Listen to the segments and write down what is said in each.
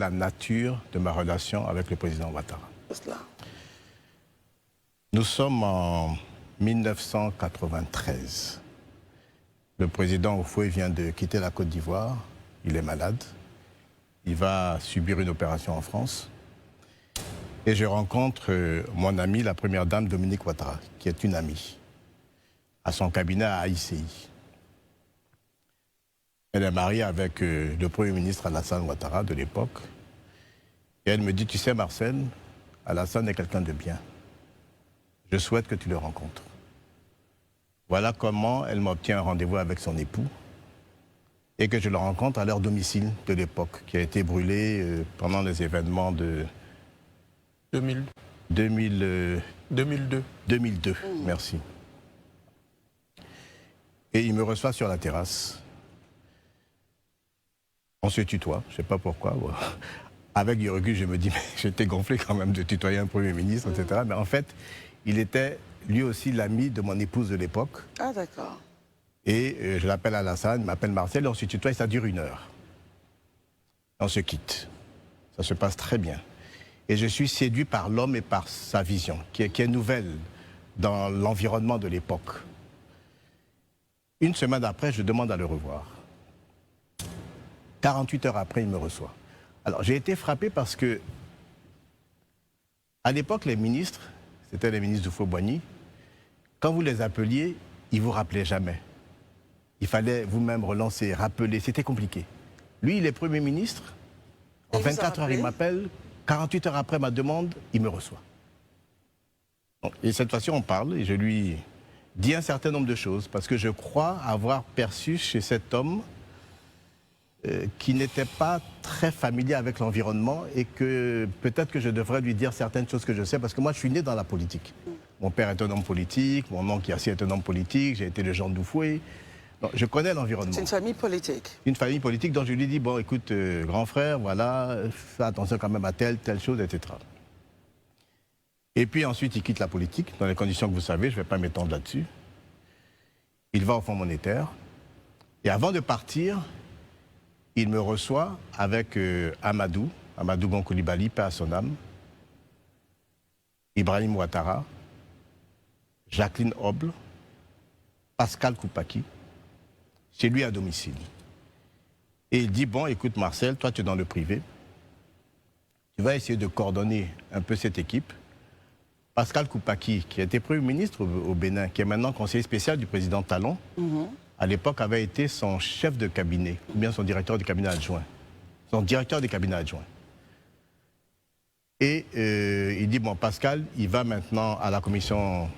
la nature de ma relation avec le président Ouattara. Cela. Nous sommes en 1993. Le président Oufoué vient de quitter la Côte d'Ivoire. Il est malade. Il va subir une opération en France. Et je rencontre mon amie, la première dame Dominique Ouattara, qui est une amie, à son cabinet à ICI. Elle est mariée avec le Premier ministre Alassane Ouattara de l'époque. Et elle me dit, tu sais Marcel, Alassane est quelqu'un de bien. Je souhaite que tu le rencontres. Voilà comment elle m'obtient un rendez-vous avec son époux et que je le rencontre à leur domicile de l'époque, qui a été brûlé pendant les événements de 2002. 2002, merci. Et il me reçoit sur la terrasse. On se tutoie, je ne sais pas pourquoi. Avec du recul, je me dis, mais j'étais gonflé quand même de tutoyer un Premier ministre, etc. Mais en fait, il était lui aussi l'ami de mon épouse de l'époque. Ah, d'accord. Et je l'appelle Alassane, il m'appelle Marcel, et on se tutoie et ça dure 1 heure. On se quitte. Ça se passe très bien. Et je suis séduit par l'homme et par sa vision, qui est nouvelle dans l'environnement de l'époque. 1 semaine après, je demande à le revoir. 48 heures après, il me reçoit. Alors, j'ai été frappé parce que, à l'époque, les ministres, c'était les ministres d'Oufoué-Boigny, quand vous les appeliez, ils ne vous rappelaient jamais. Il fallait vous-même relancer, rappeler, c'était compliqué. Lui, il est Premier ministre, en 24 heures, il m'appelle, 48 heures après ma demande, il me reçoit. Et cette fois-ci, on parle, et je lui dis un certain nombre de choses, parce que je crois avoir perçu chez cet homme qui n'était pas très familier avec l'environnement et que peut-être que je devrais lui dire certaines choses que je sais, parce que moi je suis né dans la politique. Mon père est un homme politique, mon oncle aussi est un homme politique, j'ai été le gendre d'Oufoué. Donc je connais l'environnement. C'est une famille politique. Une famille politique dont je lui dis, bon écoute, grand frère, voilà, fais attention quand même à telle chose, etc. Et puis ensuite il quitte la politique, dans les conditions que vous savez, je ne vais pas m'étendre là-dessus. Il va au Fonds monétaire, et avant de partir, il me reçoit avec Amadou Gon Coulibaly, paix à son âme, Ibrahim Ouattara, Jacqueline Oble, Pascal Koupaki, chez lui à domicile. Et il dit, bon, écoute Marcel, toi tu es dans le privé, tu vas essayer de coordonner un peu cette équipe. Pascal Koupaki, qui a été Premier ministre au Bénin, qui est maintenant conseiller spécial du président Talon, à l'époque avait été son chef de cabinet, ou bien son directeur de cabinet adjoint. Son directeur de cabinet adjoint. Et il dit, bon, Pascal, il va maintenant à la commission,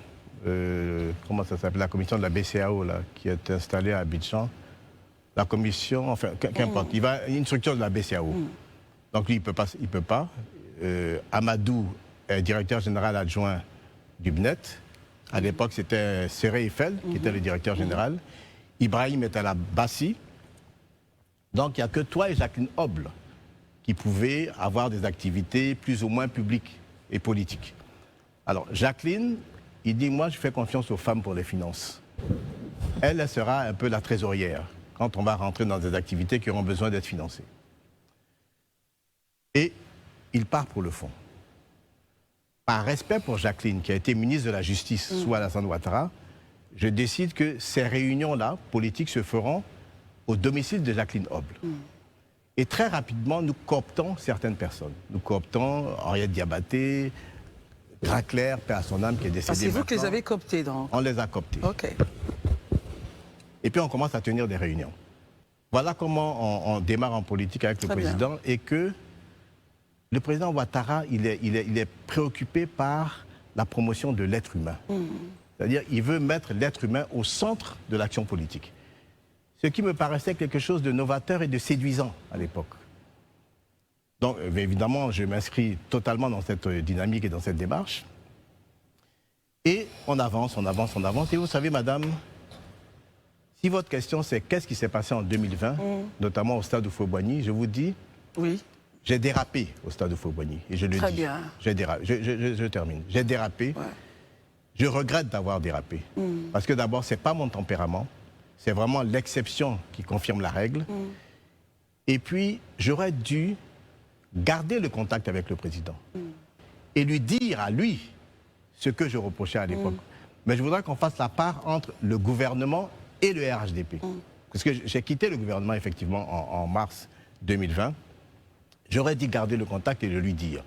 comment ça s'appelle, la commission de la BCAO, là, qui est installée à Abidjan. La commission, enfin, qu'importe, il va à une structure de la BCAO. Donc lui, il ne peut pas. Amadou est directeur général adjoint du BNET. À l'époque, c'était Seré Eiffel, qui était le directeur général. Ibrahim est à la Bassi. Donc il n'y a que toi et Jacqueline Oble qui pouvaient avoir des activités plus ou moins publiques et politiques. Alors Jacqueline, il dit, moi je fais confiance aux femmes pour les finances. Elle sera un peu la trésorière quand on va rentrer dans des activités qui auront besoin d'être financées. Et il part pour le fond. Par respect pour Jacqueline, qui a été ministre de la Justice sous Alassane Ouattara, je décide que ces réunions-là, politiques, se feront au domicile de Jacqueline Oble. Et très rapidement, nous cooptons certaines personnes. Nous cooptons Henriette Diabaté, Graclair, paix à son âme, qui est décédée. C'est vous maintenant. qui les avez cooptés, donc? On les a cooptés. OK. Et puis on commence à tenir des réunions. Voilà comment on démarre en politique avec le président et que le président Ouattara, il est préoccupé par la promotion de l'être humain. C'est-à-dire qu'il veut mettre l'être humain au centre de l'action politique. Ce qui me paraissait quelque chose de novateur et de séduisant à l'époque. Donc évidemment, je m'inscris totalement dans cette dynamique et dans cette démarche. Et on avance, on avance, on avance. Et vous savez, madame, si votre question c'est qu'est-ce qui s'est passé en 2020, notamment au stade Oufoué-Boigny, je vous dis, oui. J'ai dérapé au stade Oufoué-Boigny. Et je le dis. Très bien. J'ai dérapé. Je termine. J'ai dérapé. Ouais. Je regrette d'avoir dérapé. Parce que d'abord, ce n'est pas mon tempérament. C'est vraiment l'exception qui confirme la règle. Et puis, j'aurais dû garder le contact avec le président et lui dire à lui ce que je reprochais à l'époque. Mais je voudrais qu'on fasse la part entre le gouvernement et le RHDP. Parce que j'ai quitté le gouvernement effectivement en mars 2020. J'aurais dit garder le contact et de lui dire.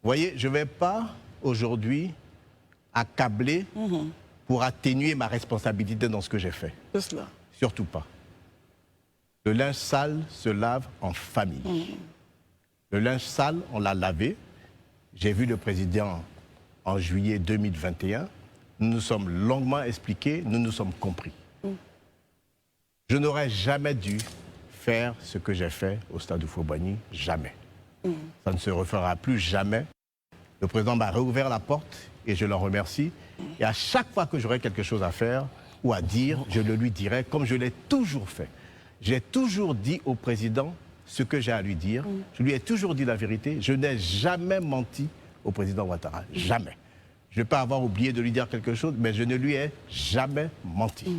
Vous voyez, je ne vais pas aujourd'hui accabler pour atténuer ma responsabilité dans ce que j'ai fait. C'est cela. Surtout pas. Le linge sale se lave en famille. Le linge sale, on l'a lavé. J'ai vu le président en juillet 2021. Nous nous sommes longuement expliqués, nous nous sommes compris. Je n'aurais jamais dû faire ce que j'ai fait au stade Houphouët-Boigny, jamais. Ça ne se refera plus jamais. Le président m'a réouvert la porte et je l'en remercie. Et à chaque fois que j'aurai quelque chose à faire ou à dire, je le lui dirai comme je l'ai toujours fait. J'ai toujours dit au président ce que j'ai à lui dire. Je lui ai toujours dit la vérité. Je n'ai jamais menti au président Ouattara. Jamais. Je peux avoir oublié de lui dire quelque chose, mais je ne lui ai jamais menti.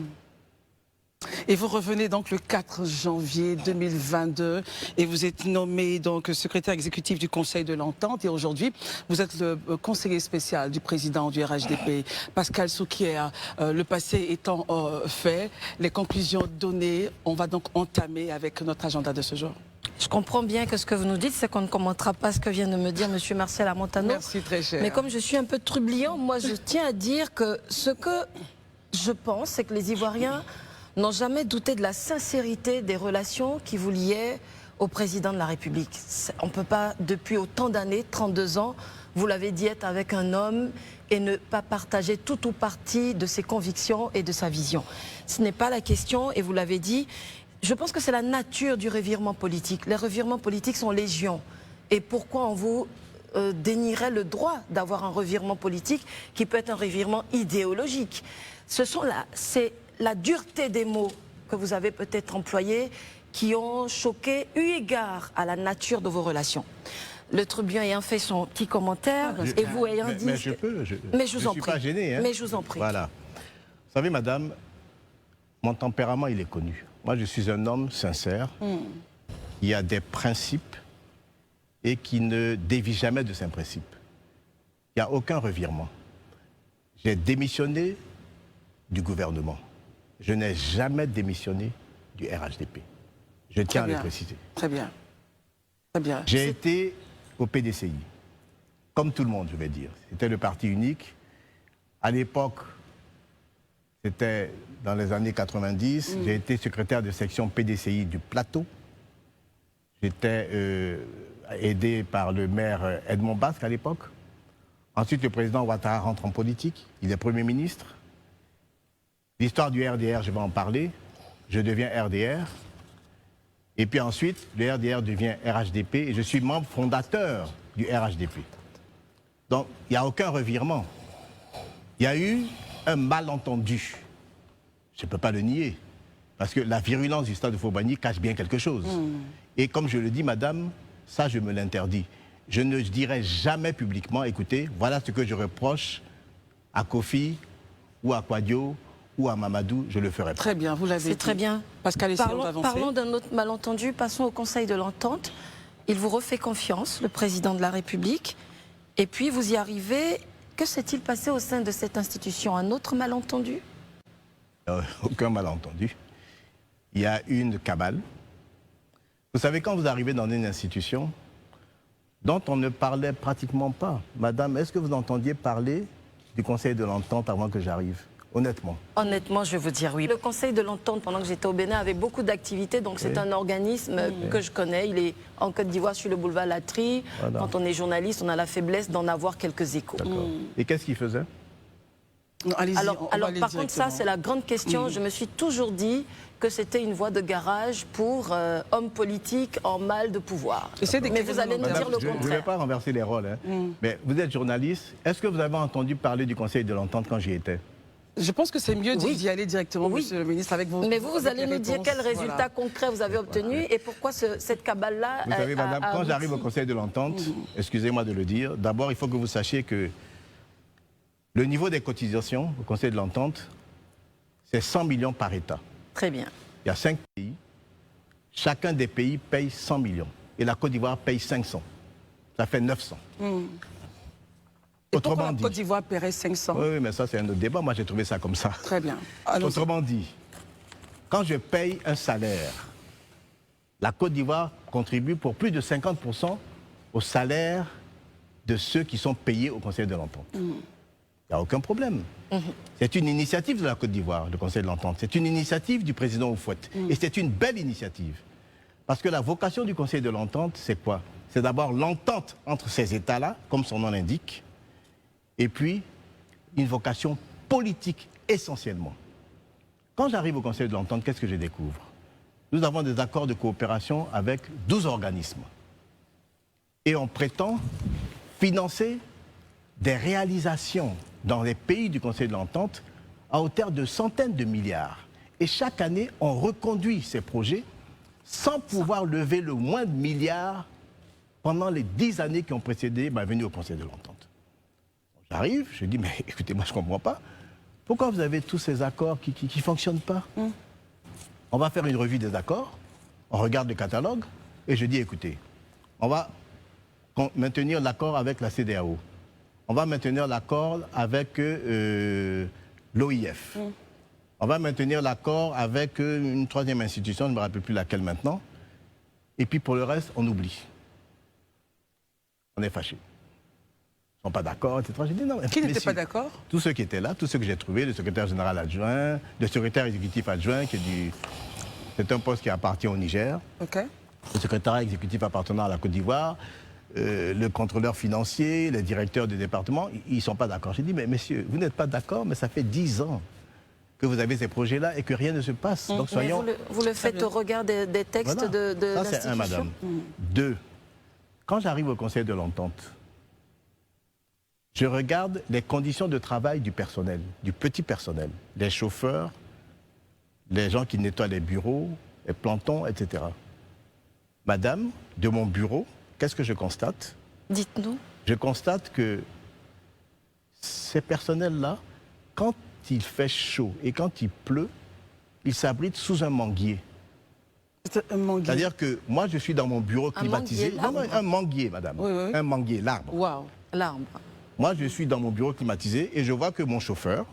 Et vous revenez donc le 4 janvier 2022 et vous êtes nommé donc secrétaire exécutif du Conseil de l'Entente et aujourd'hui vous êtes le conseiller spécial du président du RHDP, Pascal Souquier. Le passé étant fait, les conclusions données, on va donc entamer avec notre agenda de ce jour. Je comprends bien que ce que vous nous dites, c'est qu'on ne commentera pas ce que vient de me dire M. Marcel Amontano. Merci très cher. Mais comme je suis un peu trublion, moi je tiens à dire que ce que je pense, c'est que les Ivoiriens n'ont jamais douté de la sincérité des relations qui vous liaient au président de la République. On ne peut pas, depuis autant d'années, 32 ans, vous l'avez dit, être avec un homme et ne pas partager tout ou partie de ses convictions et de sa vision. Ce n'est pas la question, et vous l'avez dit, je pense que c'est la nature du revirement politique. Les revirements politiques sont légion. Et pourquoi on vous dénierait le droit d'avoir un revirement politique qui peut être un revirement idéologique? C'est la dureté des mots que vous avez peut-être employés qui ont choqué, eu égard à la nature de vos relations. Le trublion ayant fait son petit commentaire, et vous ayant dit... Mais je peux, mais je vous en suis prie. Pas gêné. Hein. Mais je vous en prie. Voilà. Vous savez, madame, mon tempérament, il est connu. Moi, je suis un homme sincère. Il y a des principes et qui ne dévie jamais de ces principes. Il n'y a aucun revirement. J'ai démissionné du gouvernement. Je n'ai jamais démissionné du RHDP. Je tiens à le préciser. Très bien. Très bien. J'ai été au PDCI, comme tout le monde, je vais dire. C'était le parti unique. À l'époque, c'était dans les années 90. J'ai été secrétaire de section PDCI du Plateau. J'étais aidé par le maire Edmond Basque à l'époque. Ensuite, le président Ouattara rentre en politique. Il est Premier ministre. L'histoire du RDR, je vais en parler. Je deviens RDR. Et puis ensuite, le RDR devient RHDP et je suis membre fondateur du RHDP. Donc, il n'y a aucun revirement. Il y a eu un malentendu. Je ne peux pas le nier. Parce que la virulence du stade de Houphouët-Boigny cache bien quelque chose. Et comme je le dis, madame, ça, je me l'interdis. Je ne dirai jamais publiquement, écoutez, voilà ce que je reproche à Kofi ou à Kouadio ou à Mamadou, je le ferai pas. Très bien, vous l'avez dit. C'est très bien. Pascal, essayons d'avancer. Parlons d'un autre malentendu, passons au Conseil de l'Entente. Il vous refait confiance, le président de la République, et puis vous y arrivez. Que s'est-il passé au sein de cette institution? Un autre malentendu? Aucun malentendu. Il y a une cabale. Vous savez, quand vous arrivez dans une institution dont on ne parlait pratiquement pas, madame, est-ce que vous entendiez parler du Conseil de l'Entente avant que j'arrive? Honnêtement. Honnêtement, je vais vous dire oui. Le Conseil de l'Entente, pendant que j'étais au Bénin, avait beaucoup d'activités. Donc c'est un organisme que je connais. Il est en Côte d'Ivoire sur le boulevard Latry. Voilà. Quand on est journaliste, on a la faiblesse d'en avoir quelques échos. Et qu'est-ce qu'il faisait? Alors par contre, ça, c'est la grande question. Je me suis toujours dit que c'était une voie de garage pour hommes politiques en mal de pouvoir. Mais vous allez nous dire le contraire. Je ne vais pas renverser les rôles. Mais vous êtes journaliste. Est-ce que vous avez entendu parler du Conseil de l'Entente quand j'y étais? Je pense que c'est mieux d'y aller directement, monsieur le ministre, avec vos... Mais vous allez nous dire quels résultats concrets vous avez obtenus et pourquoi cette cabale-là... Vous savez, madame, quand j'arrive au Conseil de l'Entente, excusez-moi de le dire, d'abord, il faut que vous sachiez que le niveau des cotisations au Conseil de l'Entente, c'est 100 millions par État. Très bien. Il y a 5 pays. Chacun des pays paye 100 millions. et la Côte d'Ivoire paye 500. Ça fait 900. Et pourquoi la Côte d'Ivoire paierait 500? Oui, mais ça c'est un autre débat. Moi j'ai trouvé ça comme ça. Très bien. Autrement dit, quand je paye un salaire, la Côte d'Ivoire contribue pour plus de 50% au salaire de ceux qui sont payés au Conseil de l'Entente. Il n'y a aucun problème. C'est une initiative de la Côte d'Ivoire, le Conseil de l'Entente. C'est une initiative du président Houphouët. Et c'est une belle initiative. Parce que la vocation du Conseil de l'Entente, c'est quoi? C'est d'abord l'entente entre ces États-là, comme son nom l'indique, et puis une vocation politique essentiellement. Quand j'arrive au Conseil de l'Entente, qu'est-ce que je découvre? Nous avons des accords de coopération avec 12 organismes. Et on prétend financer des réalisations dans les pays du Conseil de l'Entente à hauteur de centaines de milliards. Et chaque année, on reconduit ces projets sans pouvoir lever le moins de milliards pendant les 10 années qui ont précédé ma venue au Conseil de l'Entente. J'arrive, je dis, mais écoutez, moi je ne comprends pas. Pourquoi vous avez tous ces accords qui ne fonctionnent pas? On va faire une revue des accords, on regarde le catalogue, et je dis, écoutez, on va maintenir l'accord avec la CEDEAO. On va maintenir l'accord avec l'OIF. On va maintenir l'accord avec une troisième institution, je ne me rappelle plus laquelle maintenant. Et puis pour le reste, on oublie. On est fâchés. Ils ne sont pas d'accord, etc. J'ai dit non. Mais qui n'était pas d'accord? Tous ceux qui étaient là, tous ceux que j'ai trouvés, le secrétaire général adjoint, le secrétaire exécutif adjoint, c'est un poste qui appartient au Niger. Okay. Le secrétaire exécutif appartenant à la Côte d'Ivoire, le contrôleur financier, les directeurs des départements, ils ne sont pas d'accord. J'ai dit, mais messieurs, vous n'êtes pas d'accord, mais ça fait 10 ans que vous avez ces projets-là et que rien ne se passe. Donc soyons... Vous le faites au regard des textes voilà. de ça, c'est un, madame. 2, quand j'arrive au Conseil de l'Entente, je regarde les conditions de travail du personnel, du petit personnel, les chauffeurs, les gens qui nettoient les bureaux, les plantons, etc. Madame, de mon bureau, qu'est-ce que je constate? Dites-nous. Je constate que ces personnels-là, quand il fait chaud et quand il pleut, ils s'abritent sous un manguier. Un manguier. C'est-à-dire que moi, je suis dans mon bureau climatisé. Un manguier, madame. Oui, oui. Un manguier, l'arbre. Waouh. L'arbre. Moi, je suis dans mon bureau climatisé et je vois que mon chauffeur,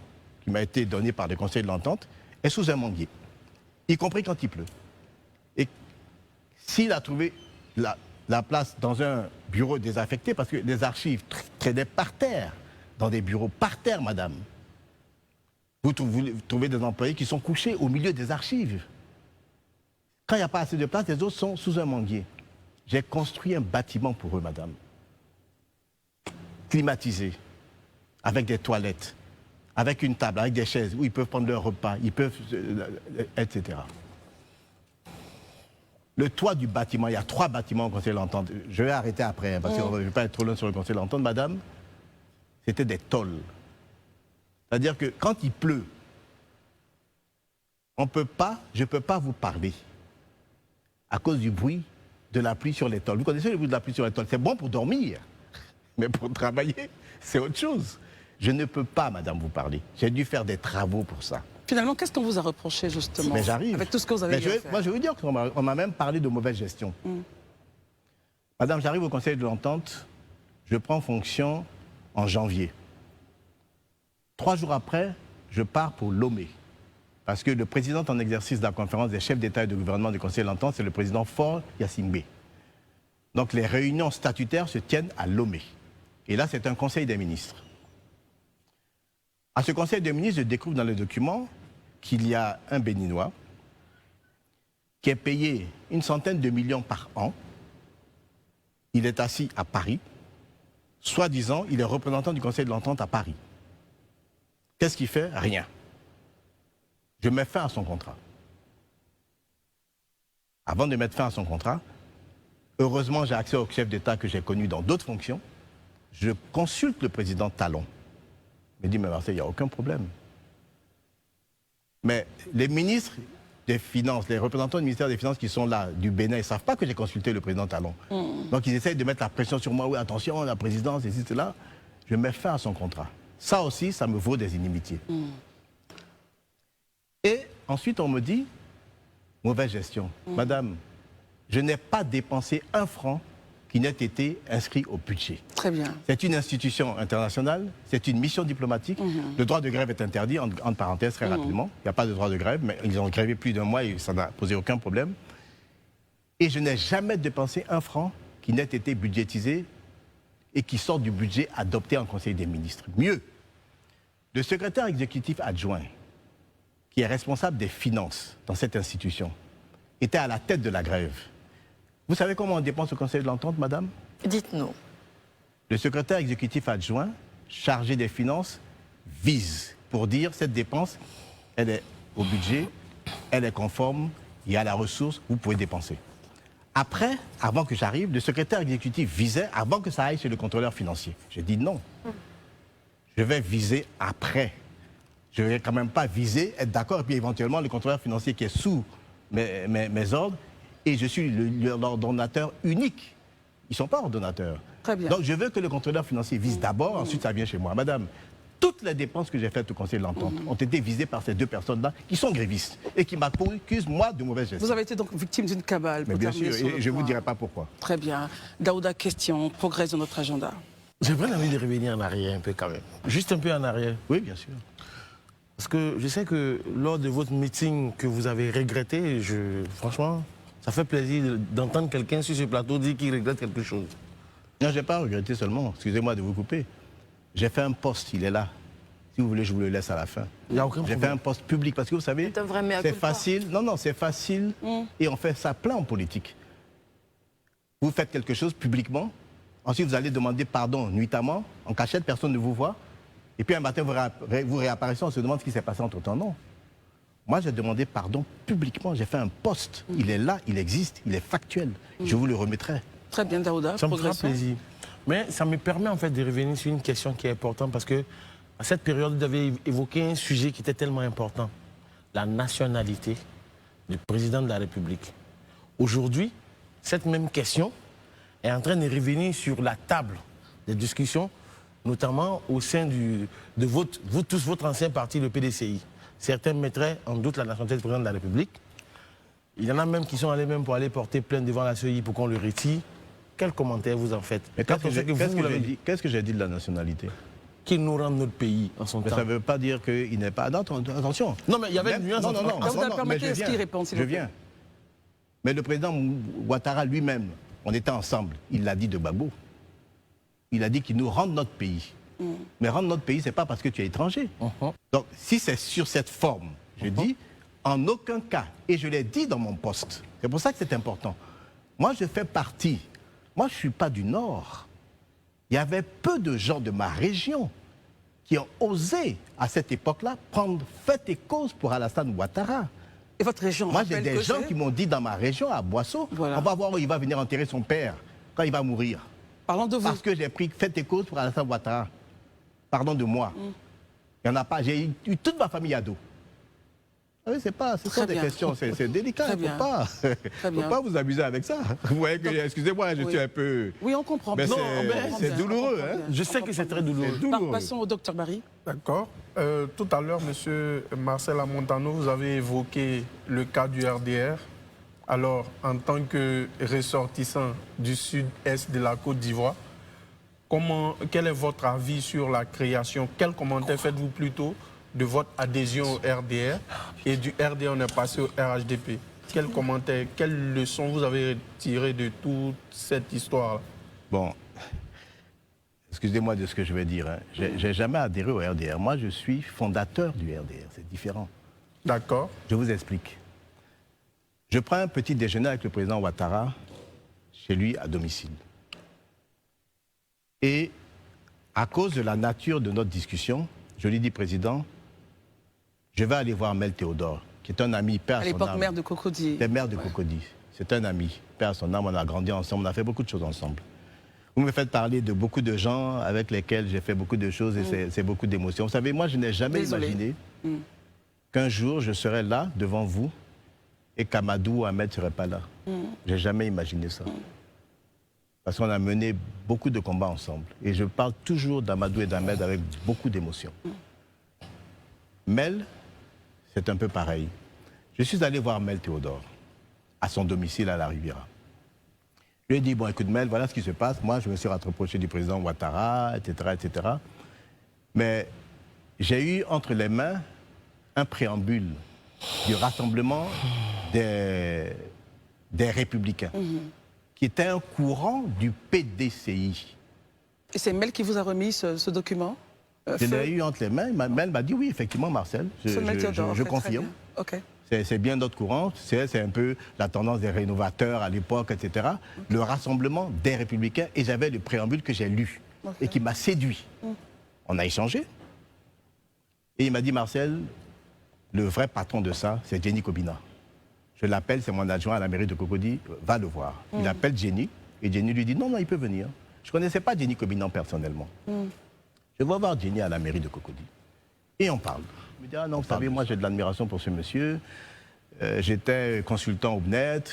qui m'a été donné par le Conseil de l'Entente, est sous un manguier, y compris quand il pleut. Et s'il a trouvé la place dans un bureau désaffecté, parce que les archives traînaient par terre, dans des bureaux par terre, madame. Vous trouvez des employés qui sont couchés au milieu des archives. Quand il n'y a pas assez de place, les autres sont sous un manguier. J'ai construit un bâtiment pour eux, madame. Climatisé, avec des toilettes, avec une table, avec des chaises, où ils peuvent prendre leur repas, ils peuvent, etc. Le toit du bâtiment, il y a 3 bâtiments au Conseil de l'Entente. Je vais arrêter après, parce que je ne vais pas être trop loin sur le Conseil de l'Entente, madame. C'était des tôles. C'est-à-dire que quand il pleut, je ne peux pas vous parler à cause du bruit de la pluie sur les tôles. Vous connaissez le bruit de la pluie sur les tôles? C'est bon pour dormir, mais pour travailler, c'est autre chose. Je ne peux pas, madame, vous parler. J'ai dû faire des travaux pour ça. Finalement, qu'est-ce qu'on vous a reproché, justement? Mais j'arrive. Avec tout ce que vous avez fait. Moi, je vais vous dire qu'on m'a même parlé de mauvaise gestion. Madame, j'arrive au Conseil de l'Entente, je prends fonction en janvier. 3 jours après, je pars pour Lomé. Parce que le président en exercice de la conférence des chefs d'État et de gouvernement du Conseil de l'Entente, c'est le président Faure Gnassingbé. Donc les réunions statutaires se tiennent à Lomé. Et là, c'est un conseil des ministres. À ce conseil des ministres, je découvre dans les documents qu'il y a un Béninois qui est payé 100 de millions par an. Il est assis à Paris. Soi-disant, il est représentant du Conseil de l'Entente à Paris. Qu'est-ce qu'il fait? Rien. Je mets fin à son contrat. Avant de mettre fin à son contrat, heureusement, j'ai accès au chef d'État que j'ai connu dans d'autres fonctions. Je consulte le président Talon. Il me dit, mais Marseille, il n'y a aucun problème. Mais les ministres des Finances, les représentants du ministère des Finances qui sont là, du Bénin, ils ne savent pas que j'ai consulté le président Talon. Donc ils essayent de mettre la pression sur moi. Oui, attention, la présidence, et cela. Je mets fin à son contrat. Ça aussi, ça me vaut des inimitiés. Et ensuite, on me dit, mauvaise gestion. Madame, je n'ai pas dépensé un franc qui n'ait été inscrit au budget. Très bien. C'est une institution internationale, c'est une mission diplomatique. Le droit de grève est interdit, entre parenthèses, très rapidement. Il n'y a pas de droit de grève, mais ils ont grévé plus d'un mois et ça n'a posé aucun problème. Et je n'ai jamais dépensé un franc qui n'ait été budgétisé et qui sort du budget adopté en Conseil des ministres. Mieux, le secrétaire exécutif adjoint, qui est responsable des finances dans cette institution, était à la tête de la grève. Vous savez comment on dépense au Conseil de l'Entente, madame? Dites-nous. Le secrétaire exécutif adjoint, chargé des finances, vise pour dire cette dépense, elle est au budget, elle est conforme, il y a la ressource, vous pouvez dépenser. Après, avant que j'arrive, le secrétaire exécutif visait avant que ça aille chez le contrôleur financier. J'ai dit non. Je vais viser après. Je ne vais quand même pas viser, être d'accord, et puis éventuellement le contrôleur financier qui est sous mes ordres, et je suis l'ordonnateur unique. Ils ne sont pas ordonnateurs. Très bien. Donc je veux que le contrôleur financier vise d'abord, ensuite ça vient chez moi. Madame, toutes les dépenses que j'ai faites au Conseil de l'Entente ont été visées par ces deux personnes-là qui sont grévistes et qui m'accusent, moi, de mauvaise gestion. Vous avez été donc victime d'une cabale. Mais bien sûr, et je ne vous dirai pas pourquoi. Très bien. Daouda, question, progresse dans notre agenda. J'ai vraiment envie de revenir en arrière un peu quand même. Juste un peu en arrière. Oui, bien sûr. Parce que je sais que lors de votre meeting que vous avez regretté, franchement, ça fait plaisir d'entendre quelqu'un sur ce plateau dire qu'il regrette quelque chose. Non, je n'ai pas regretté seulement, excusez-moi de vous couper. J'ai fait un poste, il est là. Si vous voulez, je vous le laisse à la fin. Il n'y a aucun J'ai problème. fait un poste public parce que vous savez, C'est un vrai mea c'est culpa. facile. Non, c'est facile et on fait ça plein en politique. Vous faites quelque chose publiquement, ensuite vous allez demander pardon nuitamment, en cachette, personne ne vous voit. Et puis un matin, vous réapparaissez, on se demande ce qui s'est passé entre-temps. Non. Moi, j'ai demandé pardon publiquement. J'ai fait un poste. Il est là, il existe, il est factuel. Je vous le remettrai. Très bien, Daouda, Ça me fera progressons. plaisir. Mais ça me permet en fait de revenir sur une question qui est importante parce que à cette période, vous avez évoqué un sujet qui était tellement important, la nationalité du président de la République. Aujourd'hui, cette même question est en train de revenir sur la table des discussions, notamment au sein de vous tous, votre ancien parti, le PDCI. Certains mettraient en doute la nationalité du président de la République. Il y en a même qui sont allés même pour aller porter plainte devant la CEI pour qu'on le retire. Quel commentaire vous en faites? Mais qu'est-ce que j'ai dit de la nationalité? Qu'il nous rende notre pays en son Mais temps. ça ne veut pas dire qu'il n'est pas... Non, attention. Non, mais il y avait une nuance. Non, entre- Vous allez mais permettre je à ce viens. qu'il réponde, s'il Je vous plaît. viens. Mais le président Ouattara lui-même, on était ensemble, il l'a dit de Gbagbo. Il a dit qu'il nous rend notre pays. Mais rendre notre pays, ce n'est pas parce que tu es étranger. Donc, si c'est sur cette forme, je dis, en aucun cas, et je l'ai dit dans mon poste, c'est pour ça que c'est important. Moi, je fais partie. Moi, je ne suis pas du Nord. Il y avait peu de gens de ma région qui ont osé, à cette époque-là, prendre fait et cause pour Alassane Ouattara. Et votre région Moi, j'ai rappelle des que gens c'est- qui m'ont dit dans ma région, à Boisseau, Voilà. on va voir où il va venir enterrer son père quand il va mourir. Parlons de vous. Parce que j'ai pris fait et cause pour Alassane Ouattara. Pardon de moi. Il n'y en a pas. J'ai eu toute ma famille ado. Ah oui, ce Très sont des bien. questions, c'est délicat. Très Il bien. ne Très bien. faut pas vous amuser avec ça. Vous voyez que, excusez-moi, je Oui. suis un peu... Oui, on comprend. Mais bien. c'est- On comprend c'est bien, douloureux, on comprend hein. bien. Je sais que c'est très douloureux. C'est douloureux. Passons au docteur Barry. D'accord. Tout à l'heure, Monsieur Marcel Amontano, vous avez évoqué le cas du RDR. Alors, en tant que ressortissant du sud-est de la Côte d'Ivoire, quel est votre avis sur la création? Quel commentaire faites-vous plutôt de votre adhésion au RDR et du RDR on est passé au RHDP? Quel commentaire, quelle leçon vous avez tiré de toute cette histoire-là? Bon, excusez-moi de ce que je vais dire. Hein. J'ai jamais adhéré au RDR. Moi, je suis fondateur du RDR. C'est différent. D'accord. Je vous explique. Je prends un petit déjeuner avec le président Ouattara chez lui à domicile. Et à cause de la nature de notre discussion, je lui dis, président, je vais aller voir Mel Théodore, qui est un ami, père à À son l'époque, âme. maire de Cocody. C'est maire de Cocody. C'est un ami, père à son âme, on a grandi ensemble, on a fait beaucoup de choses ensemble. Vous me faites parler de beaucoup de gens avec lesquels j'ai fait beaucoup de choses et c'est beaucoup d'émotions. Vous savez, moi, je n'ai jamais Désolé. imaginé qu'un jour, je serais là, devant vous, et qu'Amadou ou Ahmed ne serait pas là. Je n'ai jamais imaginé ça. Parce qu'on a mené beaucoup de combats ensemble. Et je parle toujours d'Amadou et d'Ahmed avec beaucoup d'émotion. Mel, c'est un peu pareil. Je suis allé voir Mel Théodore, à son domicile à la Riviera. Je lui ai dit, bon, écoute, Mel, voilà ce qui se passe. Moi, je me suis rapproché du président Ouattara, etc., etc. Mais j'ai eu entre les mains un préambule du rassemblement des Républicains, qui était un courant du PDCI. Et c'est Mel qui vous a remis ce document Je l'ai eu entre les mains. Mel m'a dit, oui, effectivement, Marcel, je confirme. Ok. C'est bien notre courant, c'est un peu la tendance des rénovateurs à l'époque, etc. Le rassemblement des Républicains, et j'avais le préambule que j'ai lu et qui m'a séduit. On a échangé. Et il m'a dit, Marcel, le vrai patron de ça, c'est Jenny Kobina. Je l'appelle, c'est mon adjoint à la mairie de Cocody, va le voir. Il appelle Jenny, et Jenny lui dit, non, il peut venir. Je ne connaissais pas Jenny Kobina personnellement. Je vais voir Jenny à la mairie de Cocody. Et on parle. Il me dit, ah non, vous savez, moi j'ai de l'admiration pour ce monsieur. J'étais consultant au BNET,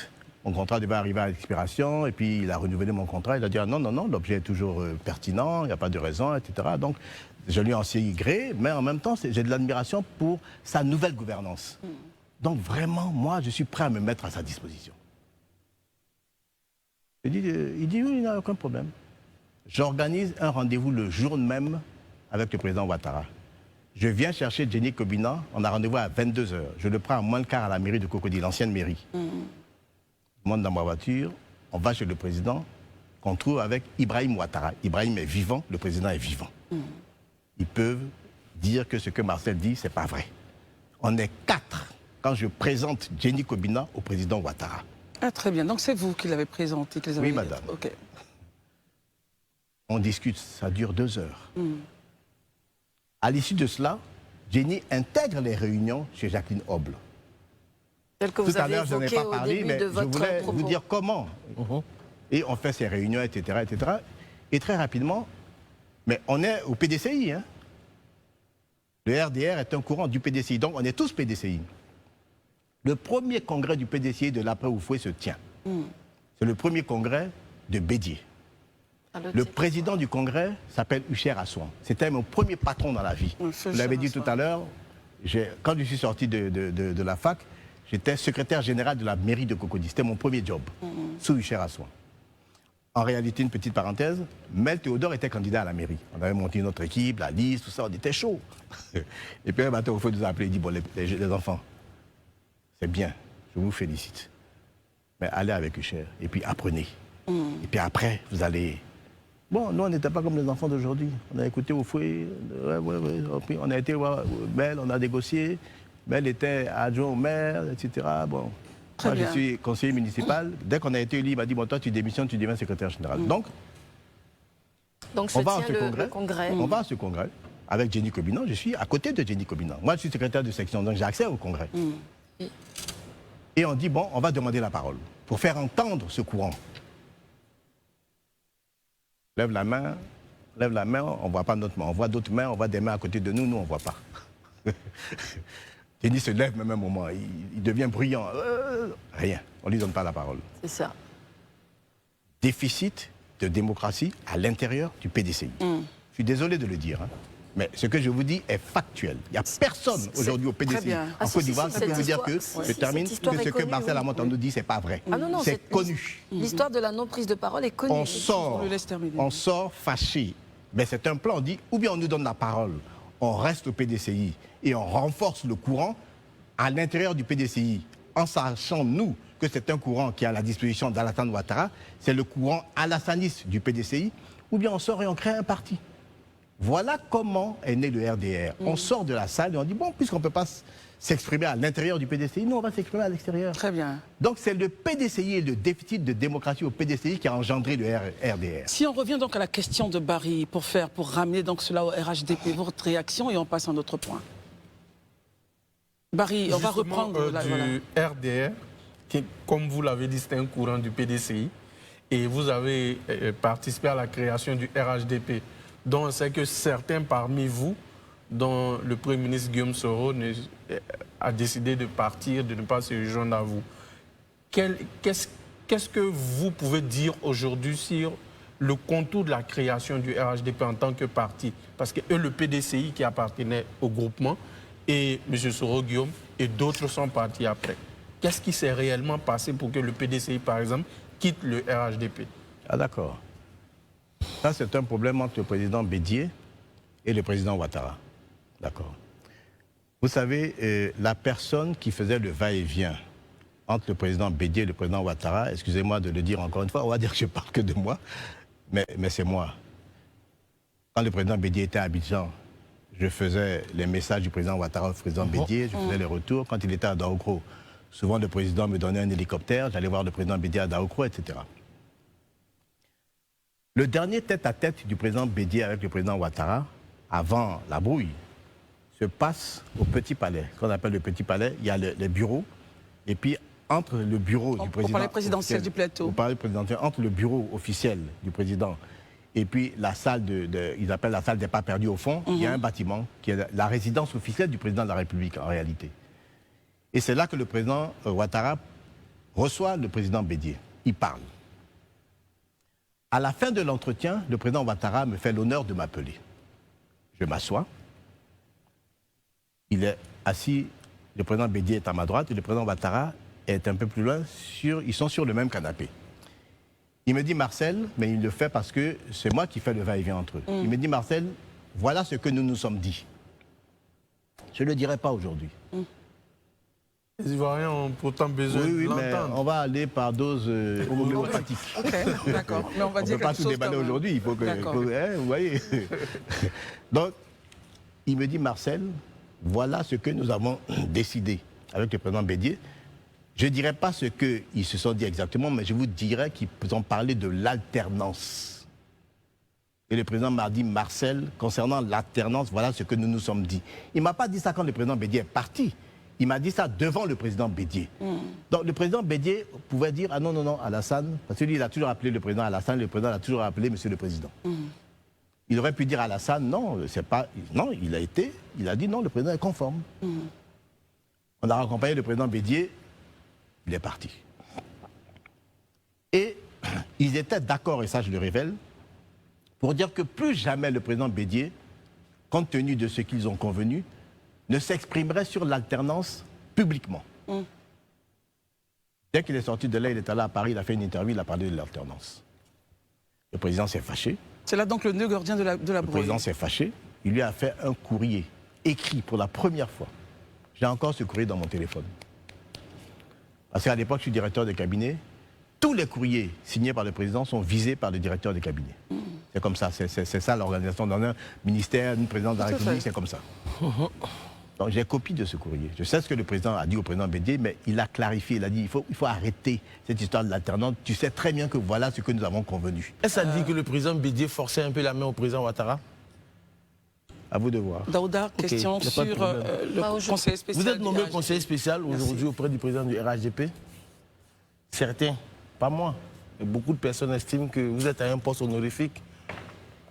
mon contrat devait arriver à l'expiration, et puis il a renouvelé mon contrat. Il a dit, ah non, non, non, l'objet est toujours pertinent, il n'y a pas de raison, etc. Donc je lui en suis gré, mais en même temps, j'ai de l'admiration pour sa nouvelle gouvernance. Donc vraiment, moi, je suis prêt à me mettre à sa disposition. Il dit, oui, il n'y a aucun problème. J'organise un rendez-vous le jour même avec le président Ouattara. Je viens chercher Jenny Kobina, on a rendez-vous à 22h. Je le prends à moins le quart à la mairie de Cocody, l'ancienne mairie. Je monte dans ma voiture, on va chez le président, qu'on trouve avec Ibrahim Ouattara. Ibrahim est vivant, le président est vivant. Ils peuvent dire que ce que Marcel dit, ce n'est pas vrai. On est 4 quand je présente Jenny Kobina au président Ouattara. Ah, très bien, donc c'est vous qui l'avez présenté. Oui, madame. Ok. On discute, ça dure 2 heures. À l'issue de cela, Jenny intègre les réunions chez Jacqueline Hoble. Tel que vous Tout à avez l'heure, je n'en ai évoqué pas au parlé, début mais de je votre voulais propos. vous dire comment. Et on fait ces réunions, etc., etc. Et très rapidement, mais on est au PDCI. Hein. Le RDR est un courant du PDCI, donc on est tous PDCI. Le premier congrès du PDCI de l'après-Oufoué se tient. C'est le premier congrès de Bédier. Le président du congrès s'appelle Hucher Assouan. C'était mon premier patron dans la vie. Vous l'avez dit tout à l'heure, quand je suis sorti de la fac, j'étais secrétaire général de la mairie de Cocody. C'était mon premier job, sous Hucher Assouan. En réalité, une petite parenthèse, Mel Théodore était candidat à la mairie. On avait monté notre équipe, la liste, tout ça, on était chaud. Et puis un matin, il faut nous appeler, il dit, bon, les enfants, c'est bien, je vous félicite. Mais allez avec Hucher, et puis apprenez. Et puis après, vous allez... Bon, nous, on n'était pas comme les enfants d'aujourd'hui. On a écouté au fouet, on a été voir Mel, on a négocié. Mel était adjoint au maire, etc. Bon, moi, je suis conseiller municipal. Dès qu'on a été élu, il m'a dit, bon, toi, tu démissionnes, tu deviens secrétaire général. Donc on va à ce congrès. On va à ce congrès avec Jenny Kobina. Je suis à côté de Jenny Kobina. Moi, je suis secrétaire de section, donc j'ai accès au congrès. Et on dit, bon, on va demander la parole pour faire entendre ce courant. Lève la main, on ne voit pas notre main. On voit d'autres mains, on voit des mains à côté de nous, nous, on ne voit pas. Jenny se lève même un moment, il devient bruyant. Rien, on ne lui donne pas la parole. C'est ça. Déficit de démocratie à l'intérieur du PDCI. Je suis désolé de le dire, hein, mais ce que je vous dis est factuel. Il n'y a personne aujourd'hui au PDCI en Côte d'Ivoire qui peut vous dire que, je termine, que ce que Marcel Amontan nous dit, ce n'est pas vrai. Ah non, c'est connu. L'histoire de la non-prise de parole est connue. On sort fâché. Mais c'est un plan, on dit, ou bien on nous donne la parole, on reste au PDCI et on renforce le courant à l'intérieur du PDCI, en sachant, nous, que c'est un courant qui est à la disposition d'Alassane Ouattara, c'est le courant alassaniste du PDCI, ou bien on sort et on crée un parti. Voilà comment est né le RDR. On sort de la salle et on dit, bon, puisqu'on ne peut pas s'exprimer à l'intérieur du PDCI, nous, on va s'exprimer à l'extérieur. Très bien. Donc, c'est le PDCI et le déficit de démocratie au PDCI qui a engendré le RDR. Si on revient donc à la question de Barry, pour ramener donc cela au RHDP, votre réaction, et on passe à un autre point. Barry, on va reprendre... du RDR, qui, comme vous l'avez dit, c'est un courant du PDCI, et vous avez participé à la création du RHDP, dont on sait que certains parmi vous, dont le Premier ministre Guillaume Soro a décidé de partir, de ne pas se rejoindre à vous. Qu'est-ce que vous pouvez dire aujourd'hui sur le contour de la création du RHDP en tant que parti? Parce que eux, le PDCI qui appartenait au groupement, et M. Soro Guillaume, et d'autres sont partis après. Qu'est-ce qui s'est réellement passé pour que le PDCI, par exemple, quitte le RHDP. Ah d'accord. Ça, c'est un problème entre le président Bédié et le président Ouattara. D'accord. Vous savez, la personne qui faisait le va-et-vient entre le président Bédié et le président Ouattara, excusez-moi de le dire encore une fois, on va dire que je parle que de moi, mais c'est moi. Quand le président Bédié était à Abidjan, je faisais les messages du président Ouattara au président Bédié, je faisais les retours. Quand il était à Daoukro, souvent le président me donnait un hélicoptère, j'allais voir le président Bédié à Daoukro, etc. Le dernier tête-à-tête du président Bédié avec le président Ouattara, avant la brouille, se passe au Petit Palais. Qu'on appelle le Petit Palais, il y a les bureaux, et puis entre le bureau du président... Au palais présidentiel du Plateau. Au palais présidentiel, entre le bureau officiel du président et puis la salle ils appellent la salle des pas perdus au fond, il y a un bâtiment qui est la résidence officielle du président de la République en réalité. Et c'est là que le président Ouattara reçoit le président Bédié. Il parle. À la fin de l'entretien, le président Ouattara me fait l'honneur de m'appeler. Je m'assois. Il est assis, le président Bédié est à ma droite et le président Ouattara est un peu plus loin, ils sont sur le même canapé. Il me dit, Marcel, mais il le fait parce que c'est moi qui fais le va-et-vient entre eux. Il me dit, Marcel, voilà ce que nous nous sommes dit. Je ne le dirai pas aujourd'hui. Les Ivoiriens ont pourtant besoin de mais l'entendre. on va aller par dose homéopathique. Ok, d'accord. Mais on va On ne dire peut pas quelque tout chose déballer quand même. aujourd'hui, il faut que... D'accord. vous voyez. Donc, il me dit, Marcel, voilà ce que nous avons décidé avec le président Bédié. Je ne dirai pas ce qu'ils se sont dit exactement, mais je vous dirai qu'ils ont parlé de l'alternance. Et le président m'a dit, Marcel, concernant l'alternance, voilà ce que nous nous sommes dit. Il ne m'a pas dit ça quand le président Bédié est parti. Il m'a dit ça devant le président Bédié. Donc le président Bédié pouvait dire, ah non, non, non, Alassane, parce que lui, il a toujours appelé le président Alassane, le président a toujours appelé monsieur le président. Il aurait pu dire à Alassane, non, c'est pas... Non, il a dit non, le président est conforme. On a accompagné le président Bédié, il est parti. Et ils étaient d'accord, et ça je le révèle, pour dire que plus jamais le président Bédié, compte tenu de ce qu'ils ont convenu, ne s'exprimerait sur l'alternance publiquement. Dès qu'il est sorti de là, il est allé à Paris, il a fait une interview, il a parlé de l'alternance. Le président s'est fâché. C'est là donc le nœud gordien de la Le brouille. président s'est fâché. Il lui a fait un courrier écrit pour la première fois. J'ai encore ce courrier dans mon téléphone. Parce qu'à l'époque, je suis directeur de cabinet. Tous les courriers signés par le président sont visés par le directeur de cabinet. C'est comme ça, c'est ça l'organisation dans un ministère, une présidence de la République, c'est comme ça. Donc j'ai copie de ce courrier. Je sais ce que le président a dit au président Bédié, mais il a clarifié, il a dit il faut arrêter cette histoire de l'alternance. Tu sais très bien que voilà ce que nous avons convenu. Est-ce que ça dit que le président Bédié forçait un peu la main au président Ouattara? À vous de voir. Daouda, question y a pas de sur problème. le conseiller spécial. Vous êtes nommé du conseiller spécial aujourd'hui auprès du président du RHDP. Certains, pas moi, mais beaucoup de personnes estiment que vous êtes à un poste honorifique.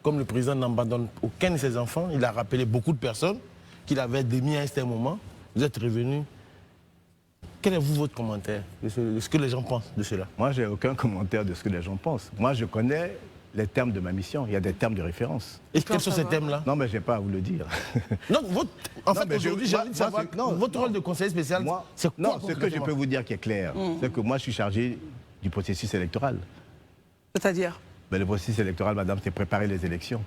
Comme le président n'abandonne aucun de ses enfants, il a rappelé beaucoup de personnes qu'il avait démis à un certain moment. Vous êtes revenu. Quel est votre commentaire de ce que les gens pensent de cela? Moi, je n'ai aucun commentaire de ce que les gens pensent. Moi, je connais les termes de ma mission. Il y a des termes de référence. Et quels sont ces thèmes-là? Non, mais je n'ai pas à vous le dire. Non, mais aujourd'hui, j'ai envie de savoir votre rôle de conseiller spécial. C'est quoi Non, ce que je peux vous dire qui est clair, c'est que moi, je suis chargé du processus électoral. C'est-à-dire Mais le processus électoral, madame, c'est préparer les élections.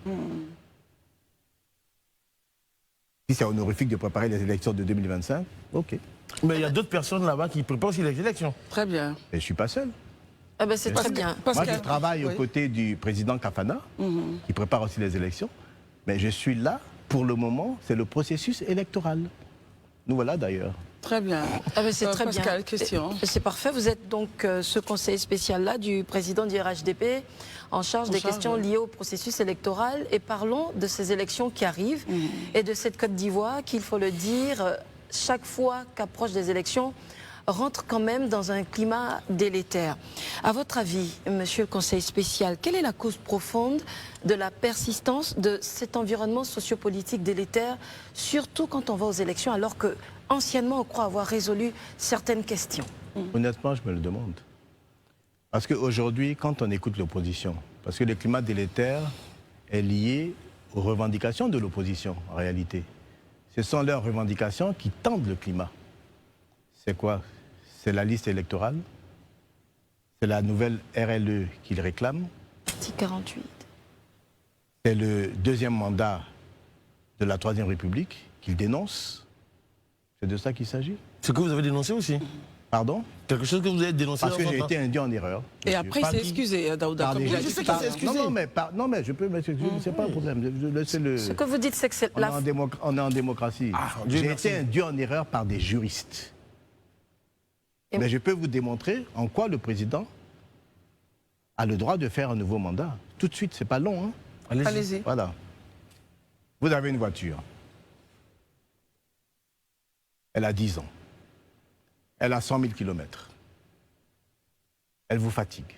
Si c'est honorifique de préparer les élections de 2025, ok. Mais il y a d'autres personnes là-bas qui préparent aussi les élections. Très bien. Et je ne suis pas seul. Ah ben c'est très bien. Moi, je travaille aux côtés du président Kafana, qui prépare aussi les élections. Mais je suis là, pour le moment, c'est le processus électoral. Nous voilà d'ailleurs. Très bien. Ah ben c'est très Pascal, bien. question. C'est parfait. Vous êtes donc ce conseiller spécial-là du président du RHDP en charge des questions liées au processus électoral. Et parlons de ces élections qui arrivent et de cette Côte d'Ivoire qu'il faut le dire, chaque fois qu'approche des élections, rentre quand même dans un climat délétère. À votre avis, monsieur le conseiller spécial, quelle est la cause profonde de la persistance de cet environnement sociopolitique délétère, surtout quand on va aux élections, alors que anciennement on croit avoir résolu certaines questions? Honnêtement, je me le demande. Parce qu'aujourd'hui, quand on écoute l'opposition, parce que le climat délétère est lié aux revendications de l'opposition, en réalité. Ce sont leurs revendications qui tendent le climat. C'est quoi? C'est la liste électorale, C'est la nouvelle RLE qu'il réclame. Article 48. C'est le deuxième mandat de la Troisième République qu'il dénonce. C'est de ça qu'il s'agit. Ce que vous avez dénoncé aussi. Pardon? Quelque chose que vous avez dénoncé. Parce que dans j'ai votre- été induit en erreur. Et monsieur. après, il Par s'est qui? excusé, Daouda. Par comme des il a gens- dit Je sais tout à qu'il s'est l'heure. excusé. non, mais je peux m'excuser, c'est pas un problème. Laissez-le. Ce que vous dites, c'est que c'est On, est en on est en démocratie. Ah, Dieu J'ai merci. été induit en erreur par des juristes. Et- Mais je peux vous démontrer en quoi le président a le droit de faire un nouveau mandat. Tout de suite, c'est pas long. Hein? Allez-y. Allez-y. Voilà. Vous avez une voiture. Elle a 10 ans. Elle a 100 000 kilomètres. Elle vous fatigue.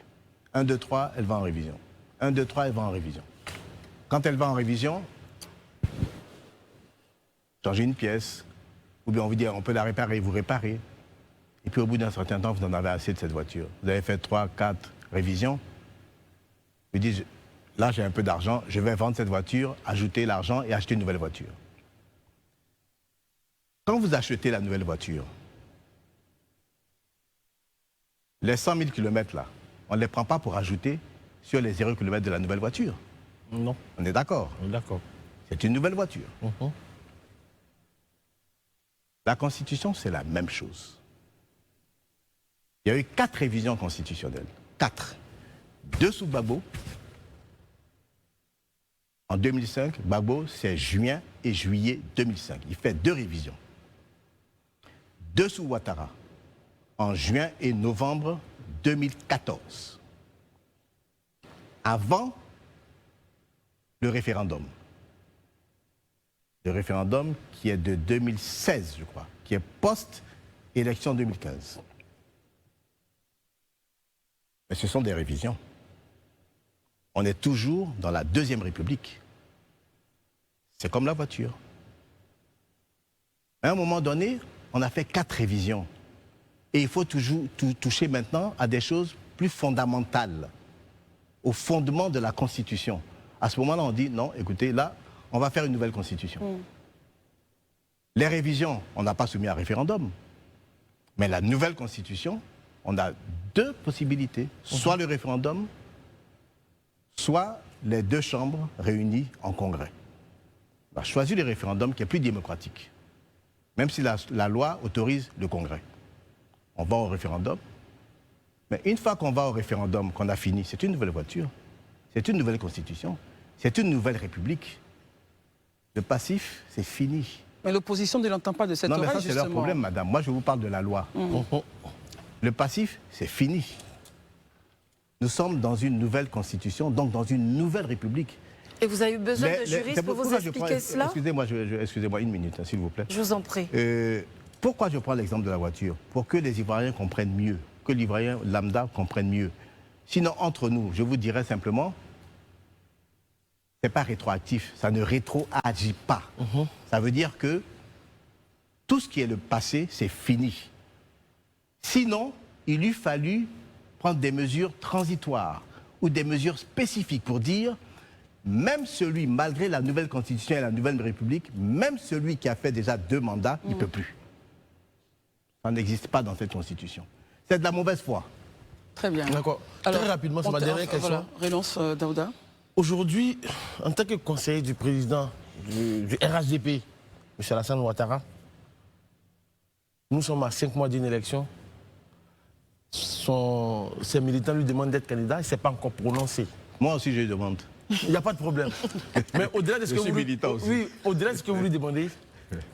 1, 2, 3, elle va en révision. 1, 2, 3, elle va en révision. Quand elle va en révision, changez une pièce, ou bien on vous dit on peut la réparer, vous réparez. Et puis au bout d'un certain temps, vous en avez assez de cette voiture. Vous avez fait 3, 4 révisions. Vous dites, là j'ai un peu d'argent, je vais vendre cette voiture, ajouter l'argent et acheter une nouvelle voiture. Quand vous achetez la nouvelle voiture, les 100 000 km là, on ne les prend pas pour ajouter sur les 0 km de la nouvelle voiture. Non, On est d'accord? d'accord. C'est une nouvelle voiture. Mhm. La Constitution, c'est la même chose. Il y a eu 4 révisions constitutionnelles. 4. 2 sous Gbagbo. En 2005, Gbagbo, c'est juin et juillet 2005. Il fait 2 révisions. 2 sous Ouattara. En juin et novembre 2014. Avant le référendum. Le référendum qui est de 2016, je crois, qui est post-élection 2015. Mais ce sont des révisions. On est toujours dans la Deuxième République. C'est comme la voiture. À un moment donné, on a fait 4 révisions. Et il faut toujours toucher maintenant à des choses plus fondamentales, au fondement de la Constitution. À ce moment-là, on dit, non, écoutez, là, on va faire une nouvelle Constitution. Les révisions, on n'a pas soumis à référendum. Mais la nouvelle Constitution, on a 2 possibilités. Soit le référendum, soit les 2 chambres réunies en congrès. On a choisi le référendum qui est plus démocratique. Même si la loi autorise le congrès. On va au référendum. Mais une fois qu'on va au référendum, qu'on a fini, c'est une nouvelle voiture. C'est une nouvelle constitution. C'est une nouvelle république. Le passif, c'est fini. Mais l'opposition ne l'entend pas de cette Non, mais oreille, ça, c'est leur justement. problème, madame. Moi, je vous parle de la loi. Le passif, c'est fini. Nous sommes dans une nouvelle constitution, donc dans une nouvelle république. Et vous avez eu besoin de juristes c'est pour vous pourquoi je expliquer prends- cela? Excusez-moi une minute, hein, s'il vous plaît. Je vous en prie. Pourquoi je prends l'exemple de la voiture? Pour que les Ivoiriens comprennent mieux, que l'Ivoirien lambda comprenne mieux. Sinon, entre nous, je vous dirais simplement, ce n'est pas rétroactif, ça ne rétroagit pas. Ça veut dire que tout ce qui est le passé, c'est fini. Sinon, il eût fallu prendre des mesures transitoires ou des mesures spécifiques pour dire, même celui, malgré la nouvelle constitution et la nouvelle république, même celui qui a fait déjà 2 mandats, il ne peut plus. Ça n'existe pas dans cette constitution. C'est de la mauvaise foi. Très bien. D'accord. Alors, Très rapidement, c'est ma dernière question. Voilà, relance Daouda. Aujourd'hui, en tant que conseiller du président du RHDP, M. Alassane Ouattara, nous sommes à 5 mois d'une élection. Ses militants lui demandent d'être candidat, il ne s'est pas encore prononcé. Moi aussi, je demande. Il n'y a pas de problème. Mais au-delà de ce Je que suis vous lui, militant aussi. oui, au-delà de ce que vous lui demandez,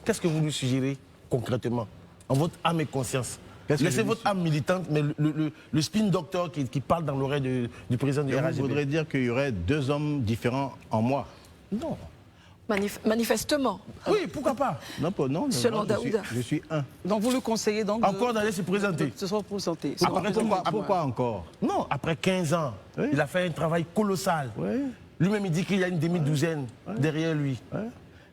qu'est-ce que vous lui suggérez concrètement, en votre âme et conscience? Qu'est-ce que Laissez je lui votre âme militante, mais le spin doctor qui parle dans l'oreille du président du Je RHDP. voudrais dire qu'il y aurait 2 hommes différents en moi. Non. Manifestement. Oui, pourquoi pas? Non, non, Selon non, Daouda. je suis un. Donc vous le conseillez donc Encore d'aller se présenter. de se représenter. Pourquoi encore? Non, après 15 ans, Oui. il a fait un travail colossal. Oui. Lui-même, il dit qu'il y a une demi-douzaine derrière lui.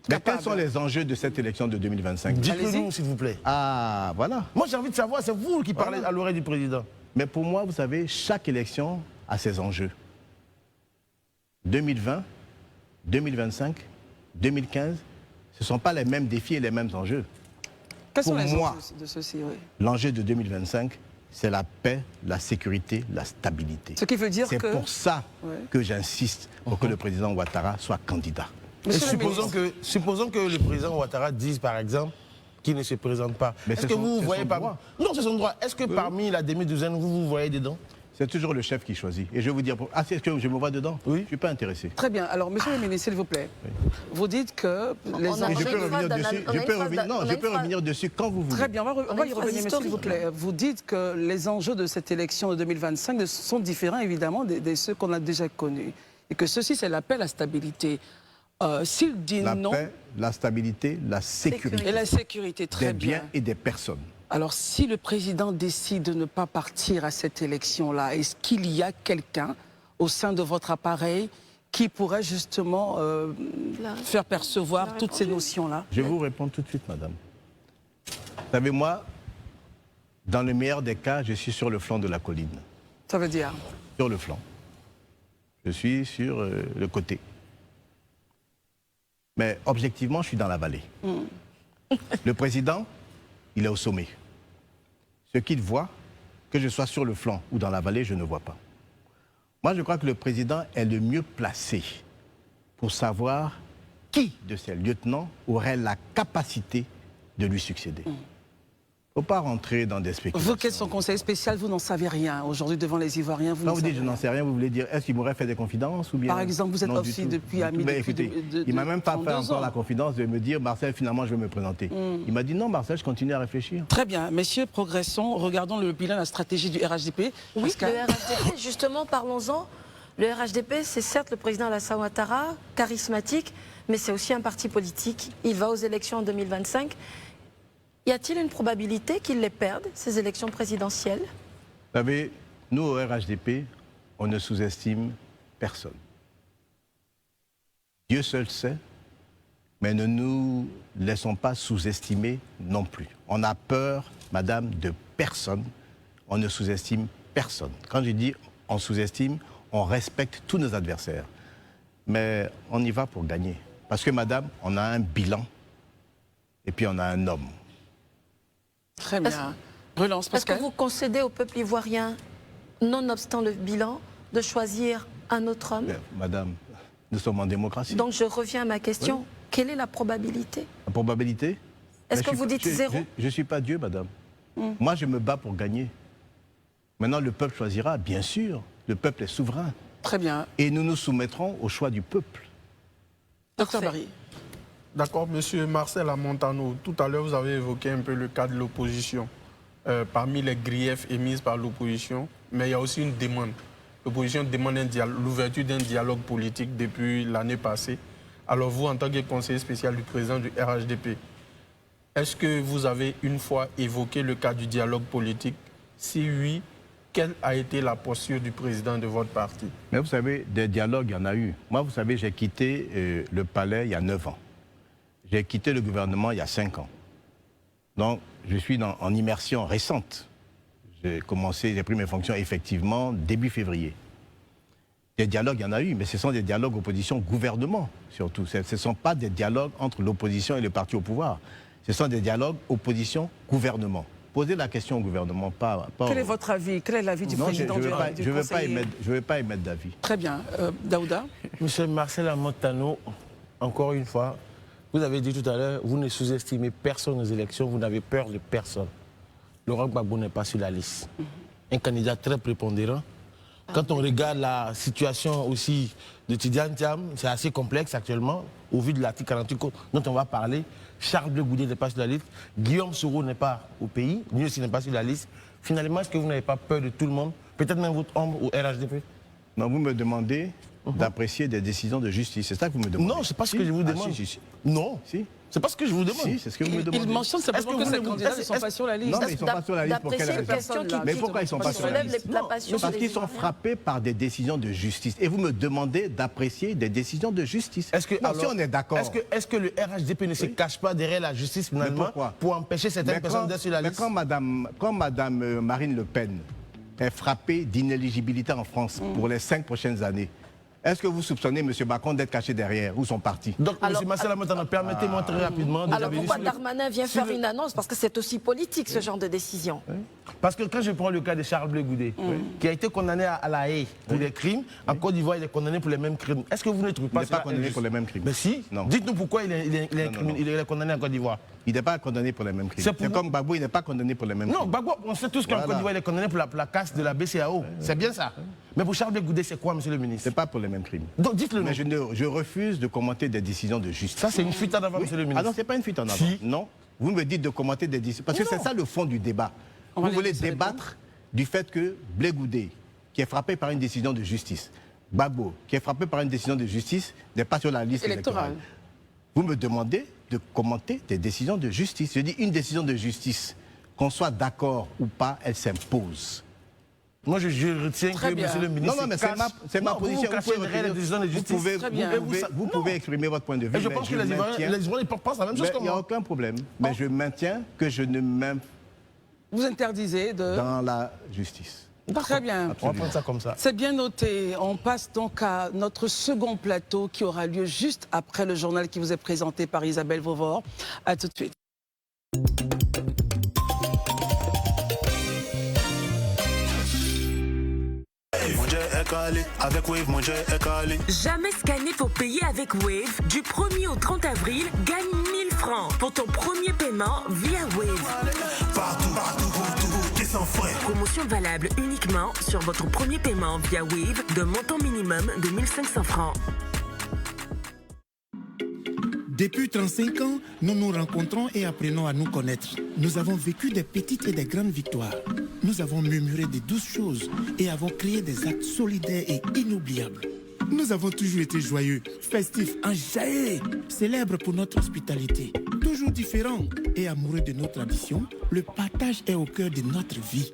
Mais quels sont les enjeux de cette élection de 2025? Dites-le Allez-y. nous, s'il vous plaît. Ah, voilà. Moi, j'ai envie de savoir, c'est vous qui parlez à l'oreille du président. Mais pour moi, vous savez, chaque élection a ses enjeux. 2020, 2025, 2015, ce ne sont pas les mêmes défis et les mêmes enjeux. Quels sont Pour les moi. enjeux de ceci, oui. L'enjeu de 2025, c'est la paix, la sécurité, la stabilité. Ce qui veut dire C'est que... pour ça Ouais. que j'insiste pour que le président Ouattara soit candidat. Et Monsieur le supposons que le président Ouattara dise, par exemple, qu'il ne se présente pas. Mais Est-ce c'est que son- vous c'est voyez son pas... droit. Non, c'est son droit. Est-ce que parmi la demi-douzaine, vous voyez dedans? C'est toujours le chef qui choisit. Et je vais vous dire, est-ce que je me vois dedans? Oui. Je ne suis pas intéressé. Très bien. Alors, monsieur le ministre, s'il vous plaît, vous dites que les On a- Et enjeux... je peux une revenir phrase dessus. on a Je une peux phrase revenir, non, on a je une peux phrase- revenir dessus quand vous voulez. Très bien, on va une y phrase revenir, monsieur, s'il vous historique, plaît. Vous dites que les enjeux de cette élection de 2025 sont différents, évidemment, de ceux qu'on a déjà connus. Et que ceci, c'est l'appel à la stabilité. S'il dit La non... paix, la stabilité, la sécurité Et la sécurité, très des biens bien. et des personnes. Alors, si le président décide de ne pas partir à cette élection-là, est-ce qu'il y a quelqu'un au sein de votre appareil qui pourrait justement faire percevoir toutes ces notions-là? Je vais vous répondre tout de suite, madame. Vous savez, moi, dans le meilleur des cas, je suis sur le flanc de la colline. Ça veut dire? Sur le flanc. Je suis sur le côté. Mais objectivement, je suis dans la vallée. Le président, il est au sommet. Ce qu'il voit, que je sois sur le flanc ou dans la vallée, je ne vois pas. Moi, je crois que le président est le mieux placé pour savoir qui de ses lieutenants aurait la capacité de lui succéder. Il ne faut pas rentrer dans des spéculations. Vous qui êtes son conseiller spécial, vous n'en savez rien. Aujourd'hui, devant les Ivoiriens, vous Quand n'en vous savez dites je rien. n'en sais rien, vous voulez dire est-ce qu'il m'aurait fait des confidences ou bien... Par exemple, vous êtes Non, du aussi tout. depuis Du ami tout. Ben, depuis écoutez, de- il m'a même pas fait 32 encore ans. la confidence de me dire Marcel, finalement, je vais me présenter. Il m'a dit non, Marcel, je continue à réfléchir. Très bien. Messieurs, progressons. Regardons le bilan, la stratégie du RHDP. Oui, Pascal. le RHDP, justement, parlons-en. Le RHDP, c'est certes le président Alassane Ouattara, charismatique, mais c'est aussi un parti politique. Il va aux élections en 2025. Y a-t-il une probabilité qu'il les perde, ces élections présidentielles? Vous savez, nous, au RHDP, on ne sous-estime personne. Dieu seul sait, mais ne nous laissons pas sous-estimer non plus. On a peur, madame, de personne. On ne sous-estime personne. Quand je dis on sous-estime, on respecte tous nos adversaires. Mais on y va pour gagner. Parce que, madame, on a un bilan et puis on a un homme. Très bien. Relance, Est-ce que Pascal. vous concédez au peuple ivoirien, nonobstant le bilan, de choisir un autre homme? Mais, madame, nous sommes en démocratie. Donc je reviens à ma question. Oui. Quelle est la probabilité? La probabilité? Est-ce Mais que je vous suis dites pas- zéro? Je ne suis pas Dieu, madame. Moi, je me bats pour gagner. Maintenant, le peuple choisira, bien sûr. Le peuple est souverain. Très bien. Et nous nous soumettrons au choix du peuple. Docteur Parfait. Barry. D'accord, monsieur Marcel Amontano, tout à l'heure vous avez évoqué un peu le cas de l'opposition. Parmi les griefs émis par l'opposition, mais il y a aussi une demande. L'opposition demande l'ouverture d'un dialogue politique depuis l'année passée. Alors vous, en tant que conseiller spécial du président du RHDP, est-ce que vous avez une fois évoqué le cas du dialogue politique? Si oui, quelle a été la posture du président de votre parti? Mais vous savez, des dialogues, il y en a eu. Moi, vous savez, j'ai quitté le palais il y a 9 ans. J'ai quitté le gouvernement il y a 5 ans. Donc, je suis en immersion récente. J'ai pris mes fonctions effectivement début février. Des dialogues, il y en a eu, mais ce sont des dialogues opposition-gouvernement, surtout. Ce ne sont pas des dialogues entre l'opposition et le parti au pouvoir. Ce sont des dialogues opposition-gouvernement. Posez la question au gouvernement, pas Quel est au... votre avis? Quel est l'avis du Non, je président du conseiller? ne veux pas émettre d'avis. Très bien. Daouda. Monsieur Marcel Amontano, encore une fois, vous avez dit tout à l'heure, vous ne sous-estimez personne aux élections, vous n'avez peur de personne. Laurent Gbagbo n'est pas sur la liste. Un candidat très prépondérant. Quand on regarde la situation aussi de Tidiane Thiam, c'est assez complexe actuellement, au vu de l'article 48 dont on va parler. Charles Bleu Goudé n'est pas sur la liste, Guillaume Soro n'est pas au pays, lui aussi n'est pas sur la liste. Finalement, est-ce que vous n'avez pas peur de tout le monde? Peut-être même votre ombre au RHDP? Non, vous me demandez d'apprécier des décisions de justice. C'est ça que vous me demandez? Non, c'est pas ce que je vous demande. Si. Non, Si. c'est pas ce que je vous demande. Si, c'est ce que vous me demandez. Il mentionne simplement que ces candidats ne sont pas sur la liste. Non, mais ils ne sont pas sur la liste pour quelle D'apprécier une raison? question qui Mais pourquoi ils ne sont pas sur la soulève liste? la passion Parce chez qu'ils les sont Ivoiriens. frappés par des décisions de justice. Et vous me demandez d'apprécier des décisions de justice. Est-ce que, Non, alors, si on est d'accord. Est-ce que le RHDP ne se cache pas derrière la justice finalement pourquoi? pour empêcher certaines personnes d'être sur la mais liste? quand Madame Marine Le Pen est frappée d'inéligibilité en France pour les 5 prochaines années, est-ce que vous soupçonnez M. Macron d'être caché derrière ou son parti? Donc, Alors, M. Marcel Amontano, permettez-moi très rapidement de Alors revenir pourquoi sur le- Darmanin vient faire une annonce? Parce que c'est aussi politique ce genre de décision. Parce que quand je prends le cas de Charles Blé Goudé, qui a été condamné à la haie pour des crimes, en Côte d'Ivoire, il est condamné pour les mêmes crimes. Est-ce que vous ne trouvez pas Il n'est pas condamné pour les mêmes crimes. Mais si. Non. Dites-nous pourquoi il est condamné en Côte d'Ivoire. Il n'est pas condamné pour les mêmes crimes. C'est comme Gbagbo, il n'est pas condamné pour les mêmes crimes. Non, Gbagbo, on sait tous qu'en Côte d'Ivoire, il est condamné pour la casse de la BCAO. C'est bien ça. Mais pour Charles Blé Goudé, c'est quoi, monsieur le ministre? C'est pas pour les mêmes crimes. Donc dites-le. Mais je refuse de commenter des décisions de justice. Ça, c'est une fuite en avant, monsieur le ministre. Ah non, c'est pas une fuite en avant. Si. Non. Vous me dites de commenter des décisions. Parce que c'est ça le fond du débat. Vous voulez débattre du fait que Blé Goudé, qui est frappé par une décision de justice, Gbagbo, qui est frappé par une décision de justice, n'est pas sur la liste électorale. Vous me demandez de commenter des décisions de justice. Je dis une décision de justice, qu'on soit d'accord ou pas, elle s'impose. Moi, je retiens que monsieur le ministre. Non, mais c'est ma position. Vous pouvez exprimer votre point de vue. Et je pense que les Ivoiriens pensent la même chose que moi. Il n'y a aucun problème. Mais je maintiens que je ne m'implique Vous interdisez de... dans la justice. Très bien. On va prendre ça comme ça. C'est bien noté. On passe donc à notre second plateau qui aura lieu juste après le journal qui vous est présenté par Isabelle Vauvor. À tout de suite. Avec Wave, mon jet est calé. Jamais scanné pour payer avec Wave. Du 1er au 30 avril, gagne 1000 francs pour ton premier paiement via Wave. Partout, pour tout, t'es sans frais. Promotion valable uniquement sur votre premier paiement via Wave d'un montant minimum de 1500 francs. Depuis 35 ans, nous nous rencontrons et apprenons à nous connaître. Nous avons vécu des petites et des grandes victoires. Nous avons murmuré de douces choses et avons créé des actes solidaires et inoubliables. Nous avons toujours été joyeux, festifs, enjaillés, célèbres pour notre hospitalité. Toujours différents et amoureux de nos traditions, le partage est au cœur de notre vie.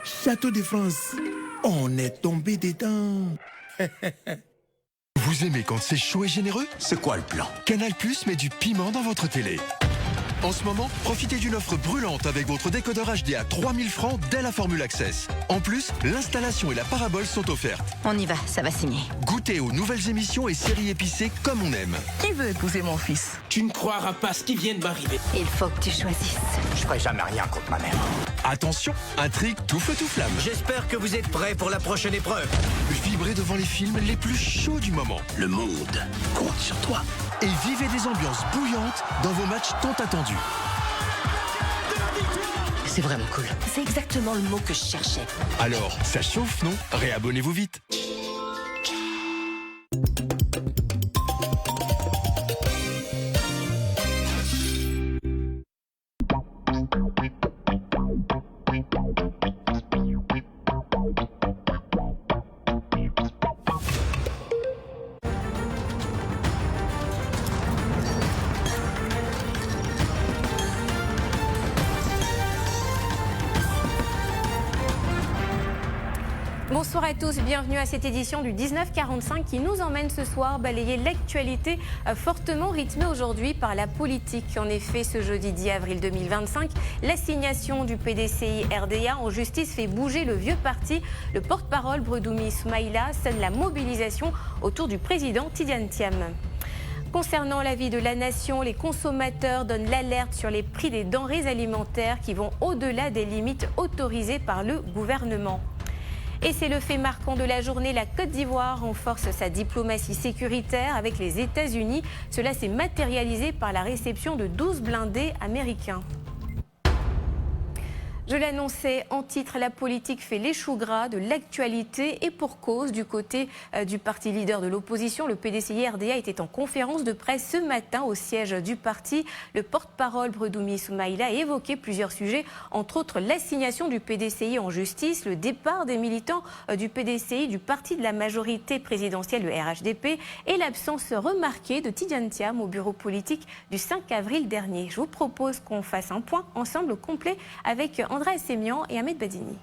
Château de France, on est tombé dedans. Vous aimez quand c'est chaud et généreux? C'est quoi le plan? Canal+ met du piment dans votre télé. En ce moment, profitez d'une offre brûlante avec votre décodeur HD à 3000 francs dès la formule Access. En plus, l'installation et la parabole sont offertes. On y va, ça va signer. Goûtez aux nouvelles émissions et séries épicées comme on aime. Qui veut épouser mon fils? Tu ne croiras pas ce qui vient de m'arriver. Il faut que tu choisisses. Je ferai jamais rien contre ma mère. Attention, intrigue tout feu tout flamme. J'espère que vous êtes prêts pour la prochaine épreuve. Vibrez devant les films les plus chauds du moment. Le monde compte sur toi. Et vivez des ambiances bouillantes dans vos matchs tant attendus. C'est vraiment cool. C'est exactement le mot que je cherchais. Alors, ça chauffe, non? Réabonnez-vous vite. Bonsoir à tous, bienvenue à cette édition du 1945 qui nous emmène ce soir balayer l'actualité fortement rythmée aujourd'hui par la politique. En effet, ce jeudi 10 avril 2025, l'assignation du PDCI RDA en justice fait bouger le vieux parti. Le porte-parole Bredoumi Soumaïla sonne la mobilisation autour du président Tidiane Thiam. Concernant la vie de la nation, les consommateurs donnent l'alerte sur les prix des denrées alimentaires qui vont au-delà des limites autorisées par le gouvernement. Et c'est le fait marquant de la journée, la Côte d'Ivoire renforce sa diplomatie sécuritaire avec les États-Unis. Cela s'est matérialisé par la réception de 12 blindés américains. Je l'annonçais en titre, la politique fait les choux gras de l'actualité et pour cause du côté du parti leader de l'opposition. Le PDCI RDA était en conférence de presse ce matin au siège du parti. Le porte-parole Bredoumi Soumaïla a évoqué plusieurs sujets, entre autres l'assignation du PDCI en justice, le départ des militants du PDCI du parti de la majorité présidentielle, le RHDP, et l'absence remarquée de Tidiane Thiam au bureau politique du 5 avril dernier. Je vous propose qu'on fasse un point ensemble complet avec André Sémian et Ahmed Badini.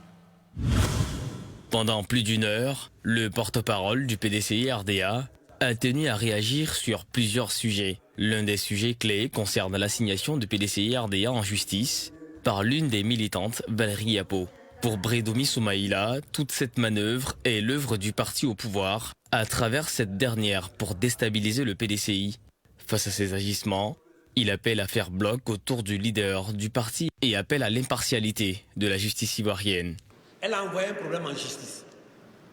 Pendant plus d'une heure, le porte-parole du PDCI RDA a tenu à réagir sur plusieurs sujets. L'un des sujets clés concerne l'assignation du PDCI RDA en justice par l'une des militantes, Valérie Yapo. Pour Bredoumi Soumaïla, toute cette manœuvre est l'œuvre du parti au pouvoir à travers cette dernière pour déstabiliser le PDCI. Face à ces agissements, Il appelle à faire bloc autour du leader du parti et appelle à l'impartialité de la justice ivoirienne. Elle a envoyé un problème en justice.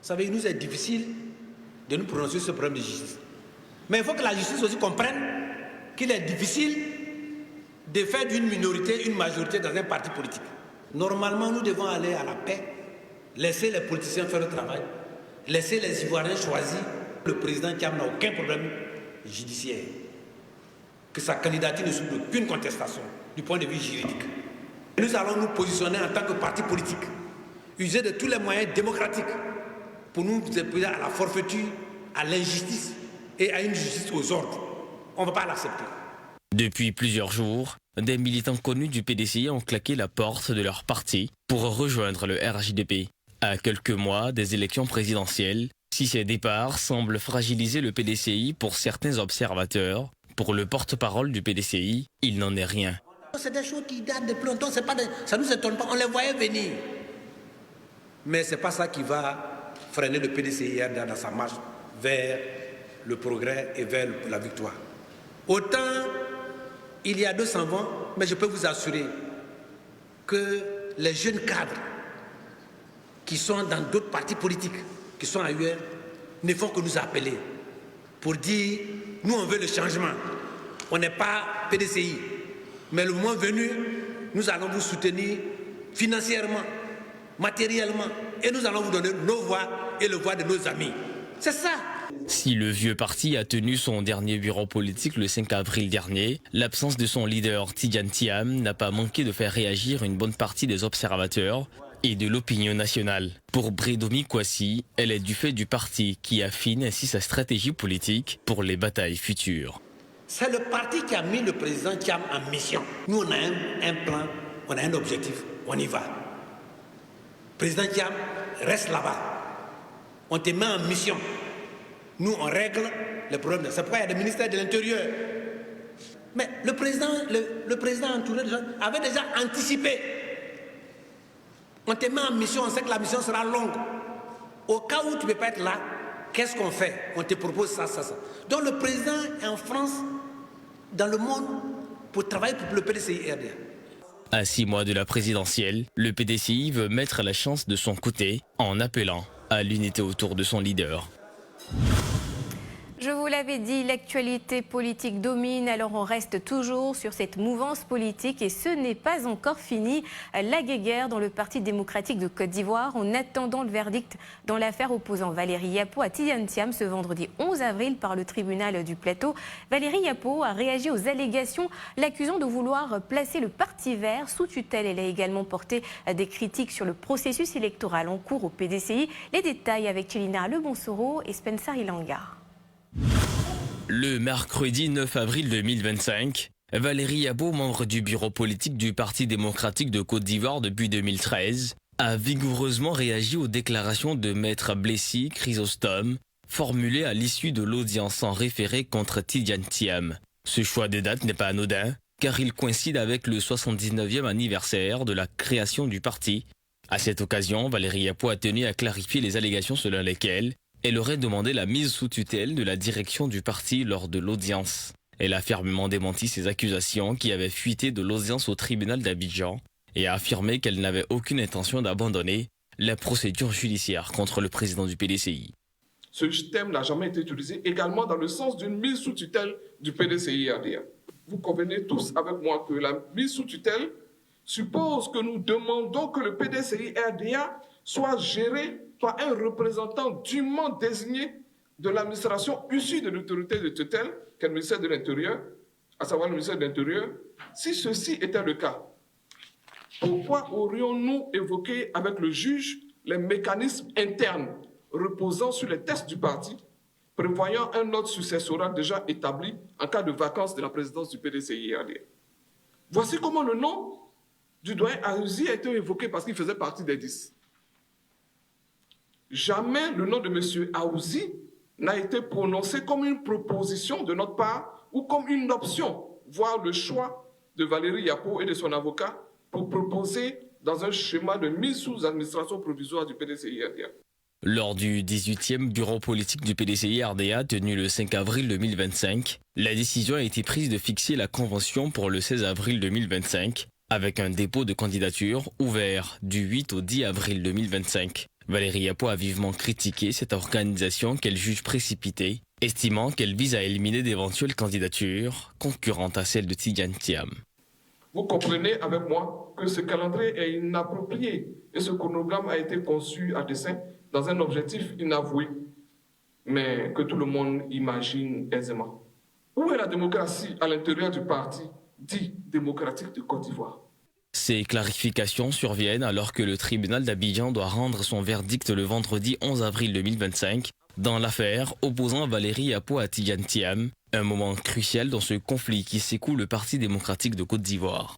Vous savez, il nous est difficile de nous prononcer sur ce problème de justice. Mais il faut que la justice aussi comprenne qu'il est difficile de faire d'une minorité une majorité dans un parti politique. Normalement, nous devons aller à la paix, laisser les politiciens faire le travail, laisser les Ivoiriens choisir. Le président Thiam n'a aucun problème judiciaire. Que sa candidature ne souffre d'aucune contestation du point de vue juridique. Nous allons nous positionner en tant que parti politique, user de tous les moyens démocratiques pour nous opposer à la forfaiture, à l'injustice et à une justice aux ordres. On ne va pas l'accepter. Depuis plusieurs jours, des militants connus du PDCI ont claqué la porte de leur parti pour rejoindre le RHDP. À quelques mois des élections présidentielles, si ces départs semblent fragiliser le PDCI pour certains observateurs, pour le porte-parole du PDCI, il n'en est rien. C'est des choses qui datent depuis longtemps, ça ne nous étonne pas, on les voyait venir. Mais ce n'est pas ça qui va freiner le PDCI dans sa marche vers le progrès et vers la victoire. Autant il y a 200 ans, mais je peux vous assurer que les jeunes cadres qui sont dans d'autres partis politiques, qui sont ailleurs, ne font que nous appeler pour dire « nous on veut le changement, on n'est pas PDCI, mais le moment venu, nous allons vous soutenir financièrement, matériellement, et nous allons vous donner nos voix et le voix de nos amis ». C'est ça. Si le vieux parti a tenu son dernier bureau politique le 5 avril dernier, l'absence de son leader Tidjane Thiam n'a pas manqué de faire réagir une bonne partie des observateurs et de l'opinion nationale. Pour Bredomi Kwasi, elle est du fait du parti qui affine ainsi sa stratégie politique pour les batailles futures. C'est le parti qui a mis le président Thiam en mission. Nous, on a un plan, on a un objectif, on y va. Le président Thiam reste là-bas. On te met en mission. Nous, on règle les problèmes. C'est pourquoi il y a des ministères de l'Intérieur. Mais le président entouré de gens avait déjà anticipé. On te met en mission, on sait que la mission sera longue. Au cas où tu ne peux pas être là, qu'est-ce qu'on fait? On te propose ça, ça, ça. Donc le président est en France, dans le monde, pour travailler pour le PDCI-RDA. À 6 mois de la présidentielle, le PDCI veut mettre la chance de son côté en appelant à l'unité autour de son leader. Je vous l'avais dit, l'actualité politique domine, alors on reste toujours sur cette mouvance politique et ce n'est pas encore fini. La guéguerre dans le Parti démocratique de Côte d'Ivoire en attendant le verdict dans l'affaire opposant Valérie Yapo à Tidjane Thiam ce vendredi 11 avril par le tribunal du Plateau. Valérie Yapo a réagi aux allégations l'accusant de vouloir placer le Parti vert sous tutelle. Elle a également porté des critiques sur le processus électoral en cours au PDCI. Les détails avec Chilina Lebonsoro et Spencer Ilanga. Le mercredi 9 avril 2025, Valérie Yapo, membre du bureau politique du Parti démocratique de Côte d'Ivoire depuis 2013, a vigoureusement réagi aux déclarations de Maître Blessi Chrysostome formulées à l'issue de l'audience en référé contre Tidjane Thiam. Ce choix de date n'est pas anodin, car il coïncide avec le 79e anniversaire de la création du parti. À cette occasion, Valérie Yapo a tenu à clarifier les allégations selon lesquelles elle aurait demandé la mise sous tutelle de la direction du parti lors de l'audience. Elle a fermement démenti ces accusations qui avaient fuité de l'audience au tribunal d'Abidjan et a affirmé qu'elle n'avait aucune intention d'abandonner la procédure judiciaire contre le président du PDCI. Ce terme n'a jamais été utilisé également dans le sens d'une mise sous tutelle du PDCI-RDA. Vous convenez tous avec moi que la mise sous tutelle suppose que nous demandons que le PDCI-RDA soit géré par un représentant dûment désigné de l'administration issue de l'autorité de tutelle, qu'est le ministère de l'Intérieur, à savoir le ministère de l'Intérieur. Si ceci était le cas, pourquoi aurions-nous évoqué avec le juge les mécanismes internes reposant sur les tests du parti, prévoyant un ordre successoral déjà établi en cas de vacance de la présidence du PDCI-RDA? Voici comment le nom du doyen Aouzi a été évoqué parce qu'il faisait partie des 10. Jamais le nom de M. Aouzi n'a été prononcé comme une proposition de notre part ou comme une option, voire le choix de Valérie Yapo et de son avocat pour proposer dans un schéma de mise sous administration provisoire du PDCI-RDA. Lors du 18e bureau politique du PDCI-RDA tenu le 5 avril 2025, la décision a été prise de fixer la convention pour le 16 avril 2025 avec un dépôt de candidature ouvert du 8 au 10 avril 2025. Valérie Yapo a vivement critiqué cette organisation qu'elle juge précipitée, estimant qu'elle vise à éliminer d'éventuelles candidatures concurrentes à celles de Tidjane Thiam. Vous comprenez avec moi que ce calendrier est inapproprié et ce chronogramme a été conçu à dessein dans un objectif inavoué, mais que tout le monde imagine aisément. Où est la démocratie à l'intérieur du parti dit démocratique de Côte d'Ivoire? Ces clarifications surviennent alors que le tribunal d'Abidjan doit rendre son verdict le vendredi 11 avril 2025 dans l'affaire opposant Valérie Yapo à Tidjane Thiam, un moment crucial dans ce conflit qui secoue le Parti démocratique de Côte d'Ivoire.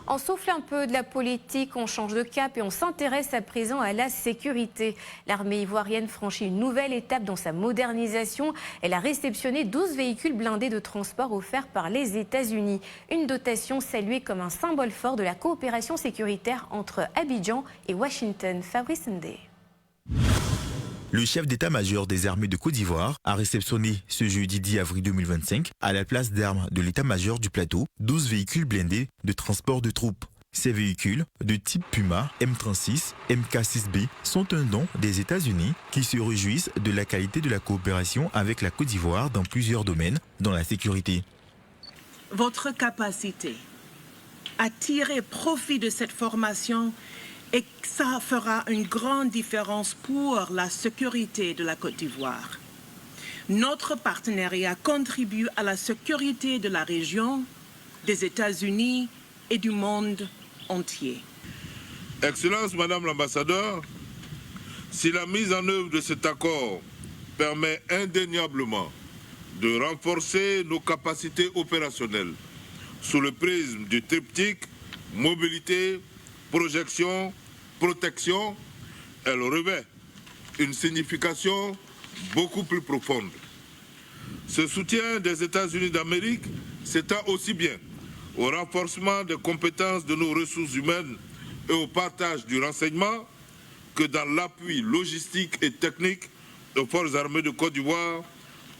On souffle un peu de la politique, on change de cap et on s'intéresse à présent à la sécurité. L'armée ivoirienne franchit une nouvelle étape dans sa modernisation. Elle a réceptionné 12 véhicules blindés de transport offerts par les États-Unis. Une dotation saluée comme un symbole fort de la coopération sécuritaire entre Abidjan et Washington. Fabrice Ndé. Le chef d'état-major des armées de Côte d'Ivoire a réceptionné ce jeudi 10 avril 2025 à la place d'armes de l'état-major du plateau 12 véhicules blindés de transport de troupes. Ces véhicules, de type Puma, M36, MK6B, sont un don des États-Unis qui se réjouissent de la qualité de la coopération avec la Côte d'Ivoire dans plusieurs domaines, dont la sécurité. Votre capacité à tirer profit de cette formation et ça fera une grande différence pour la sécurité de la Côte d'Ivoire. Notre partenariat contribue à la sécurité de la région, des États-Unis et du monde entier. Excellence, Madame l'ambassadeur, si la mise en œuvre de cet accord permet indéniablement de renforcer nos capacités opérationnelles sous le prisme du triptyque mobilité, projection, protection, elle revêt une signification beaucoup plus profonde. Ce soutien des États-Unis d'Amérique s'étend aussi bien au renforcement des compétences de nos ressources humaines et au partage du renseignement que dans l'appui logistique et technique aux forces armées de Côte d'Ivoire,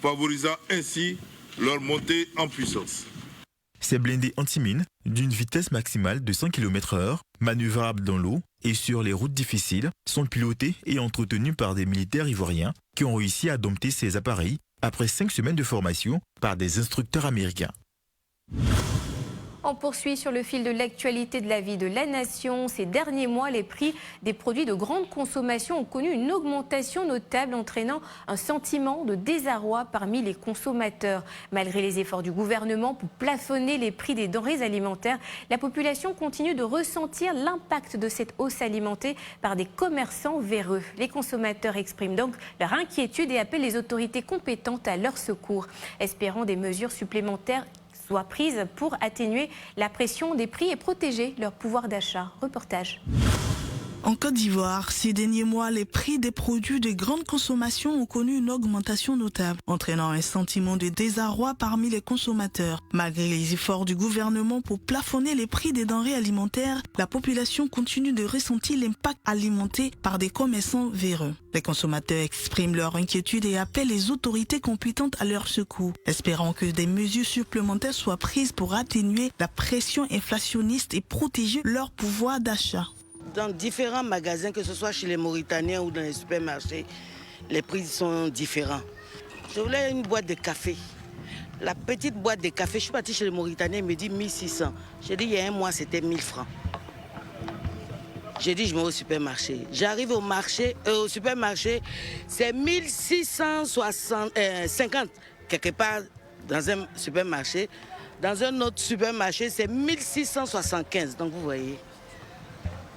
favorisant ainsi leur montée en puissance. Ces blindés anti-mines, d'une vitesse maximale de 100 km/h, manœuvrables dans l'eau et sur les routes difficiles, sont pilotés et entretenus par des militaires ivoiriens qui ont réussi à dompter ces appareils après 5 semaines de formation par des instructeurs américains. On poursuit sur le fil de l'actualité de la vie de la nation. Ces derniers mois, les prix des produits de grande consommation ont connu une augmentation notable, entraînant un sentiment de désarroi parmi les consommateurs. Malgré les efforts du gouvernement pour plafonner les prix des denrées alimentaires, la population continue de ressentir l'impact de cette hausse alimentée par des commerçants véreux. Les consommateurs expriment donc leur inquiétude et appellent les autorités compétentes à leur secours, espérant des mesures supplémentaires soient prises pour atténuer la pression des prix et protéger leur pouvoir d'achat. Reportage. En Côte d'Ivoire, ces derniers mois, les prix des produits de grande consommation ont connu une augmentation notable, entraînant un sentiment de désarroi parmi les consommateurs. Malgré les efforts du gouvernement pour plafonner les prix des denrées alimentaires, la population continue de ressentir l'impact alimenté par des commerçants véreux. Les consommateurs expriment leur inquiétude et appellent les autorités compétentes à leur secours, espérant que des mesures supplémentaires soient prises pour atténuer la pression inflationniste et protéger leur pouvoir d'achat. Dans différents magasins, que ce soit chez les Mauritaniens ou dans les supermarchés, les prix sont différents. Je voulais une boîte de café. La petite boîte de café, je suis partie chez les Mauritaniens, ils me disent 1600. J'ai dit il y a un mois, c'était 1000 francs. J'ai dit je vais au supermarché. J'arrive au supermarché, c'est 1650 quelque part dans un supermarché. Dans un autre supermarché, c'est 1675. Donc vous voyez.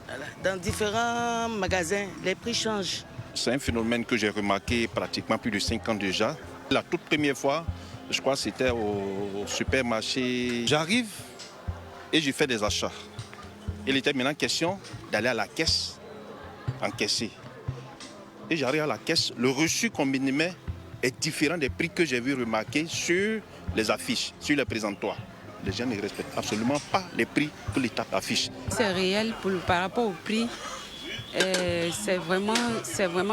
Voilà. Dans différents magasins, les prix changent. C'est un phénomène que j'ai remarqué pratiquement plus de 5 ans déjà. La toute première fois, je crois que c'était au supermarché. J'arrive et je fais des achats. Il était maintenant question d'aller à la caisse, encaisser. Et j'arrive à la caisse, le reçu qu'on me met est différent des prix que j'ai vu remarquer sur les affiches, sur les présentoirs. Les gens ne respectent absolument pas les prix que l'État affiche. C'est réel par rapport au prix. c'est vraiment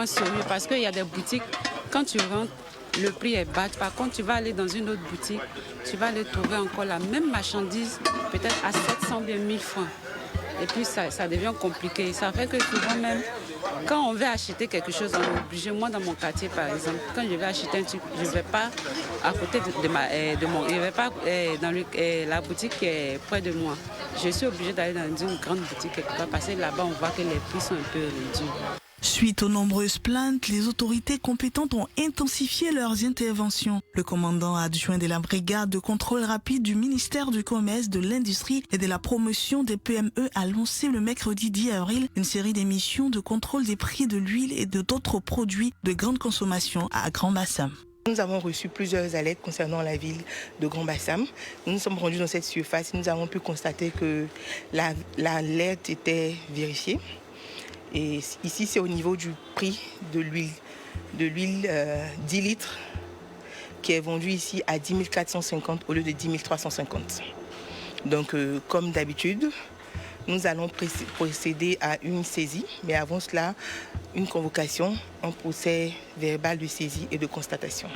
sérieux parce qu'il y a des boutiques, quand tu rentres, le prix est bas. Par contre, tu vas aller dans une autre boutique, tu vas aller trouver encore la même marchandise, peut-être à 700 bien 1000 francs. Et puis ça devient compliqué. Ça fait que souvent même, quand on veut acheter quelque chose, on est obligé. Moi, dans mon quartier, par exemple, quand je vais acheter un truc, je ne vais pas à côté de mon... Je ne vais pas dans la boutique qui est près de moi. Je suis obligée d'aller dans une grande boutique quelque part parce que là-bas, on voit que les prix sont un peu réduits. Suite aux nombreuses plaintes, les autorités compétentes ont intensifié leurs interventions. Le commandant adjoint de la brigade de contrôle rapide du ministère du Commerce, de l'Industrie et de la Promotion des PME a lancé le mercredi 10 avril une série d'émissions de contrôle des prix de l'huile et de d'autres produits de grande consommation à Grand Bassam. Nous avons reçu plusieurs alertes concernant la ville de Grand Bassam. Nous nous sommes rendus dans cette surface et nous avons pu constater que l'alerte était vérifiée. Et ici, c'est au niveau du prix de l'huile. De l'huile 10 litres qui est vendue ici à 10 450 au lieu de 10 350. Donc, comme d'habitude, nous allons procéder à une saisie. Mais avant cela, une convocation, un procès verbal de saisie et de constatation.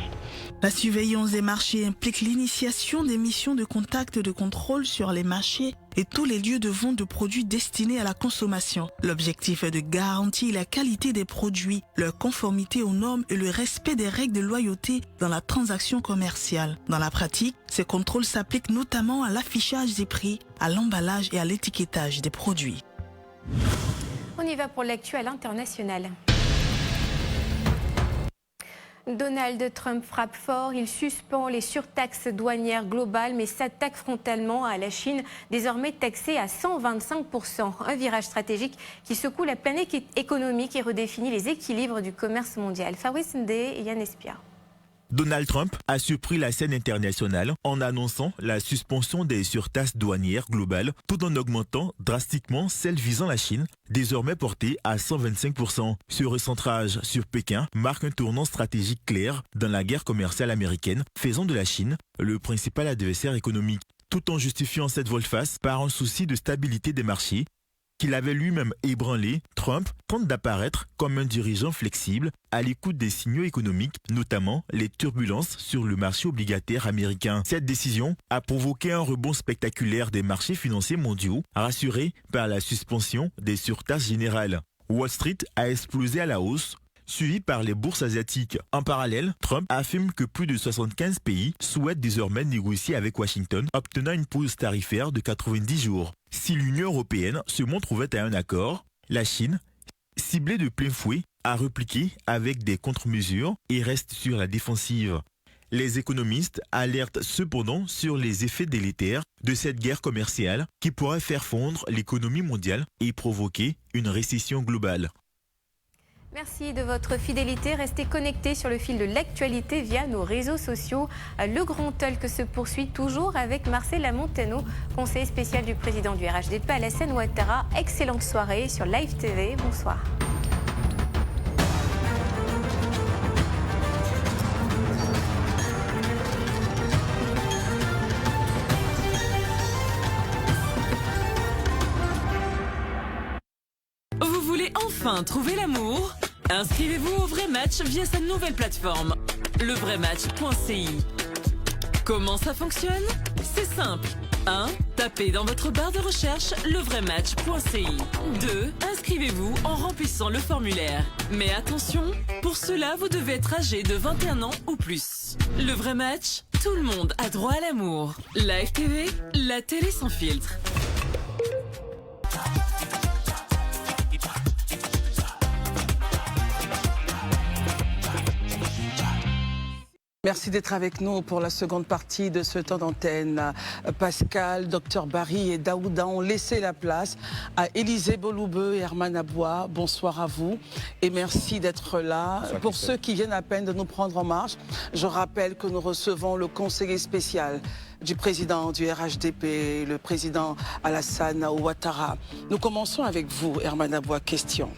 La surveillance des marchés implique l'initiation des missions de contact de contrôle sur les marchés et tous les lieux de vente de produits destinés à la consommation. L'objectif est de garantir la qualité des produits, leur conformité aux normes et le respect des règles de loyauté dans la transaction commerciale. Dans la pratique, ces contrôles s'appliquent notamment à l'affichage des prix, à l'emballage et à l'étiquetage des produits. On y va pour l'actu à l'international. Donald Trump frappe fort, il suspend les surtaxes douanières globales mais s'attaque frontalement à la Chine, désormais taxée à 125%. Un virage stratégique qui secoue la planète économique et redéfinit les équilibres du commerce mondial. Fabrice Ndé et Yann Espia. Donald Trump a surpris la scène internationale en annonçant la suspension des surtaxes douanières globales tout en augmentant drastiquement celles visant la Chine, désormais portée à 125%. Ce recentrage sur Pékin marque un tournant stratégique clair dans la guerre commerciale américaine, faisant de la Chine le principal adversaire économique, tout en justifiant cette volte-face par un souci de stabilité des marchés qu'il avait lui-même ébranlé. Trump tente d'apparaître comme un dirigeant flexible à l'écoute des signaux économiques, notamment les turbulences sur le marché obligataire américain. Cette décision a provoqué un rebond spectaculaire des marchés financiers mondiaux, rassurés par la suspension des surtaxes générales. Wall Street a explosé à la hausse, suivi par les bourses asiatiques. En parallèle, Trump affirme que plus de 75 pays souhaitent désormais négocier avec Washington, obtenant une pause tarifaire de 90 jours. Si l'Union européenne se montre ouverte à un accord, la Chine, ciblée de plein fouet, a repliqué avec des contre-mesures et reste sur la défensive. Les économistes alertent cependant sur les effets délétères de cette guerre commerciale qui pourrait faire fondre l'économie mondiale et provoquer une récession globale. Merci de votre fidélité. Restez connectés sur le fil de l'actualité via nos réseaux sociaux. Le Grand Talk se poursuit toujours avec Marcela Montano, conseiller spécial du président du RHDP Alassane Ouattara. Excellente soirée sur Live TV. Bonsoir. Vous voulez enfin trouver l'amour ? Inscrivez-vous au Vrai Match via sa nouvelle plateforme, levraitmatch.ci. Comment ça fonctionne? C'est simple. 1. Tapez dans votre barre de recherche levraitmatch.ci. 2. Inscrivez-vous en remplissant le formulaire. Mais attention, pour cela, vous devez être âgé de 21 ans ou plus. Le Vrai Match, tout le monde a droit à l'amour. Live TV, la télé sans filtre. Merci d'être avec nous pour la seconde partie de ce temps d'antenne. Pascal, Dr Barry et Daouda ont laissé la place à Élisée Boloubeu et Herman Aboua. Bonsoir à vous et merci d'être là. Pour ceux qui viennent à peine de nous prendre en marche, je rappelle que nous recevons le conseiller spécial du président du RHDP, le président Alassane Ouattara. Nous commençons avec vous, Herman Aboua. Question.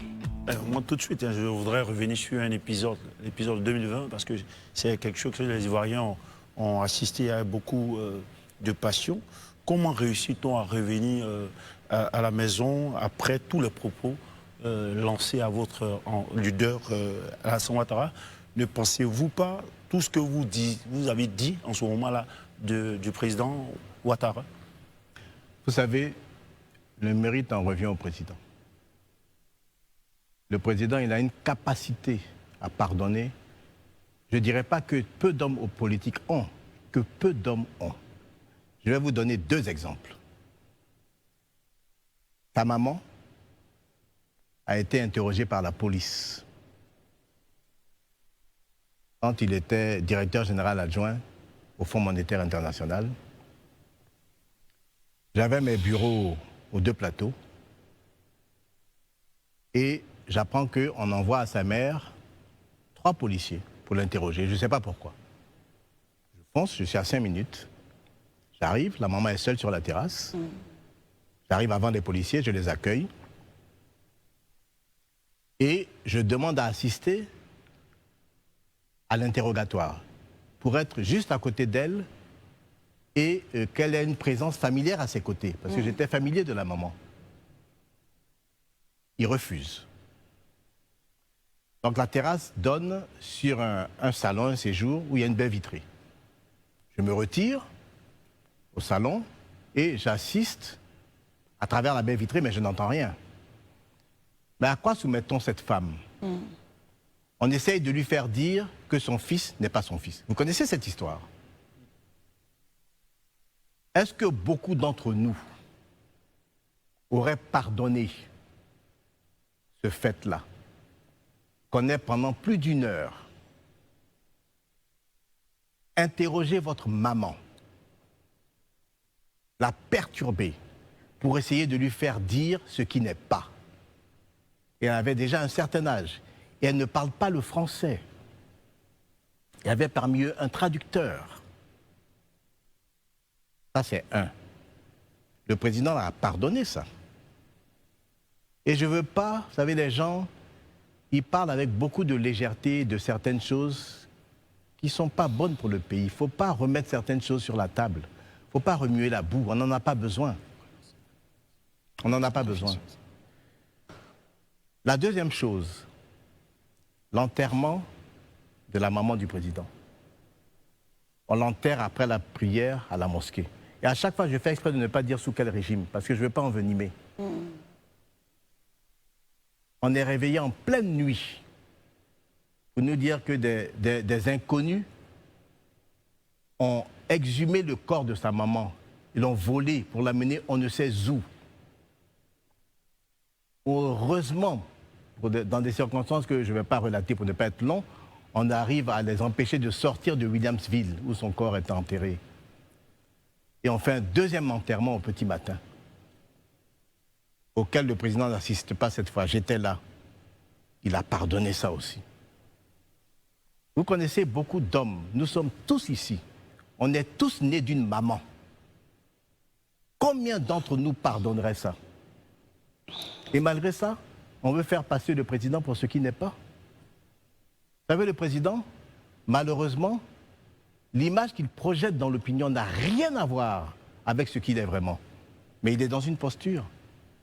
Moi, tout de suite, je voudrais revenir sur un épisode, l'épisode 2020, parce que c'est quelque chose que les Ivoiriens ont assisté à beaucoup de passion. Comment réussit-on à revenir à la maison après tous les propos lancé à votre leader, Alassane Ouattara, ne pensez-vous pas tout ce que vous avez dit en ce moment-là du président Ouattara? Vous savez, le mérite en revient au président. Le président, il a une capacité à pardonner. Je ne dirais pas que peu d'hommes politiques ont, que peu d'hommes ont. Je vais vous donner 2 exemples. Ta maman a été interrogée par la police quand il était directeur général adjoint au Fonds monétaire international. J'avais mes bureaux aux 2 plateaux et j'apprends qu'on envoie à sa mère 3 policiers pour l'interroger. Je ne sais pas pourquoi. Je fonce, je suis à 5 minutes. J'arrive, la maman est seule sur la terrasse. J'arrive avant les policiers, je les accueille. Et je demande à assister à l'interrogatoire pour être juste à côté d'elle et qu'elle ait une présence familière à ses côtés. Parce que j'étais familier de la maman. Il refuse. Donc la terrasse donne sur un salon, un séjour, où il y a une baie vitrée. Je me retire au salon et j'assiste à travers la baie vitrée, mais je n'entends rien. Mais à quoi soumettons cette femme? On essaye de lui faire dire que son fils n'est pas son fils. Vous connaissez cette histoire? Est-ce que beaucoup d'entre nous auraient pardonné ce fait-là? Qu'on ait pendant plus d'1 heure interrogé votre maman, la perturber pour essayer de lui faire dire ce qui n'est pas. Et elle avait déjà un certain âge et elle ne parle pas le français. Il y avait parmi eux un traducteur. Ça, c'est un. Le président a pardonné ça. Et je ne veux pas, vous savez, les gens, ils parlent avec beaucoup de légèreté de certaines choses qui ne sont pas bonnes pour le pays. Il ne faut pas remettre certaines choses sur la table. Il ne faut pas remuer la boue. On n'en a pas besoin. On n'en a pas besoin. La deuxième chose, l'enterrement de la maman du président. On l'enterre après la prière à la mosquée. Et à chaque fois, je fais exprès de ne pas dire sous quel régime, parce que je ne veux pas envenimer. On est réveillé en pleine nuit pour nous dire que des inconnus ont exhumé le corps de sa maman. Ils l'ont volé pour l'amener on ne sait où. Heureusement, dans des circonstances que je ne vais pas relater pour ne pas être long, on arrive à les empêcher de sortir de Williamsville, où son corps est enterré. Et on fait un deuxième enterrement au petit matin, auquel le président n'assiste pas cette fois. J'étais là. Il a pardonné ça aussi. Vous connaissez beaucoup d'hommes. Nous sommes tous ici. On est tous nés d'une maman. Combien d'entre nous pardonneraient ça? Et malgré ça, on veut faire passer le président pour ce qui n'est pas. Vous savez, le président, malheureusement, l'image qu'il projette dans l'opinion n'a rien à voir avec ce qu'il est vraiment. Mais il est dans une posture.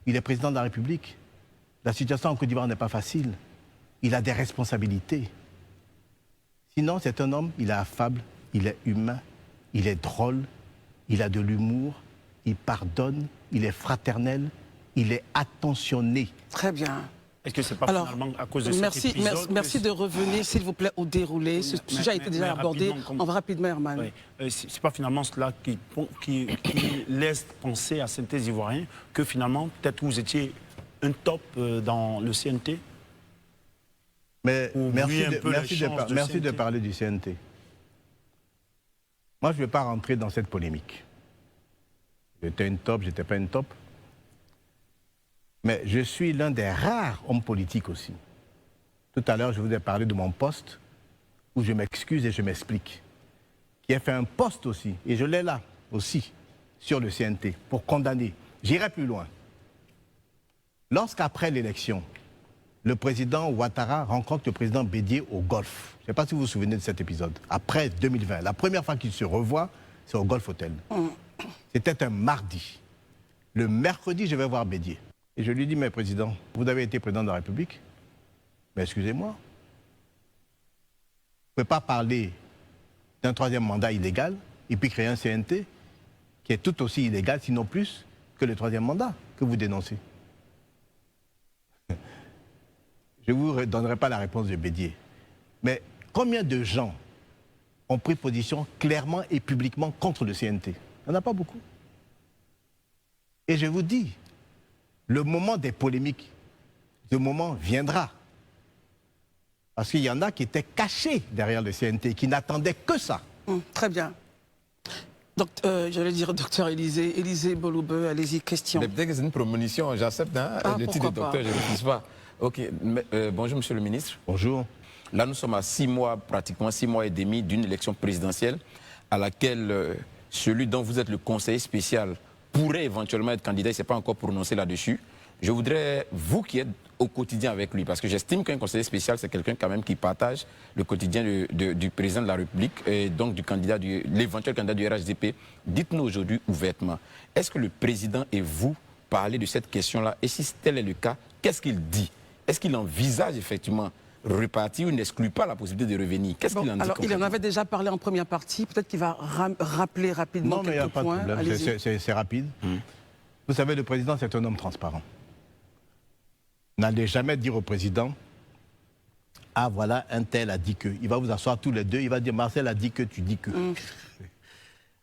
Il est président de la République. La situation en Côte d'Ivoire n'est pas facile. Il a des responsabilités. Sinon, c'est un homme, il est affable, il est humain, il est drôle, il a de l'humour, il pardonne, il est fraternel, il est attentionné. Très bien. Est-ce que c'est pas finalement à cause de cet épisode merci de revenir, s'il vous plaît, au déroulé. Ce sujet a été déjà abordé. On va rapidement, Herman. Oui. C'est pas finalement cela qui laisse penser à certains Ivoiriens que finalement, peut-être vous étiez un top dans le CNT? Mais merci de parler du CNT. Moi, je ne vais pas rentrer dans cette polémique. J'étais une top, j'étais pas une top. Mais je suis l'un des rares hommes politiques aussi. Tout à l'heure, je vous ai parlé de mon poste, où je m'excuse et je m'explique. Qui a fait un poste aussi, et je l'ai là aussi, sur le CNT, pour condamner. J'irai plus loin. Lorsqu'après l'élection, le président Ouattara rencontre le président Bédié au Golfe. Je ne sais pas si vous vous souvenez de cet épisode. Après 2020, la première fois qu'ils se revoient, c'est au Golfe Hotel. C'était un mardi. Le mercredi, je vais voir Bédié. Et je lui dis, mais président, vous avez été président de la République, mais excusez-moi, vous ne pouvez pas parler d'un troisième mandat illégal et puis créer un CNT qui est tout aussi illégal, sinon plus, que le troisième mandat que vous dénoncez. Je ne vous donnerai pas la réponse de Bédier. Mais combien de gens ont pris position clairement et publiquement contre le CNT? Il n'y en a pas beaucoup. Et je vous dis, le moment des polémiques, ce moment viendra. Parce qu'il y en a qui étaient cachés derrière le CNT, qui n'attendaient que ça. Très bien. J'allais dire docteur Élisée Boloube, allez-y, question. Peut-être que c'est une promotion, j'accepte, hein, le titre de docteur, je ne refuse pas. Ok, bonjour monsieur le ministre. Bonjour. Là nous sommes à 6 mois, pratiquement 6 mois et demi d'une élection présidentielle à laquelle celui dont vous êtes le conseiller spécial pourrait éventuellement être candidat, il ne s'est pas encore prononcé là-dessus. Je voudrais, vous qui êtes au quotidien avec lui, parce que j'estime qu'un conseiller spécial, c'est quelqu'un quand même qui partage le quotidien du président de la République et donc du candidat, l'éventuel candidat du RHDP. Dites-nous aujourd'hui ouvertement, est-ce que le président et vous parlez de cette question-là? Et si tel est le cas, qu'est-ce qu'il dit? Est-ce qu'il envisage effectivement repartir ou n'exclut pas la possibilité de revenir? Qu'est-ce qu'il en dit? Alors, il en avait déjà parlé en première partie, peut-être qu'il va rappeler rapidement quelques points. Non, mais il n'y a pas de problème, c'est rapide. Vous savez, le président, c'est un homme transparent. N'allez jamais dire au président, ah voilà, un tel a dit que. Il va vous asseoir tous les deux, il va dire, Marcel a dit que, tu dis que.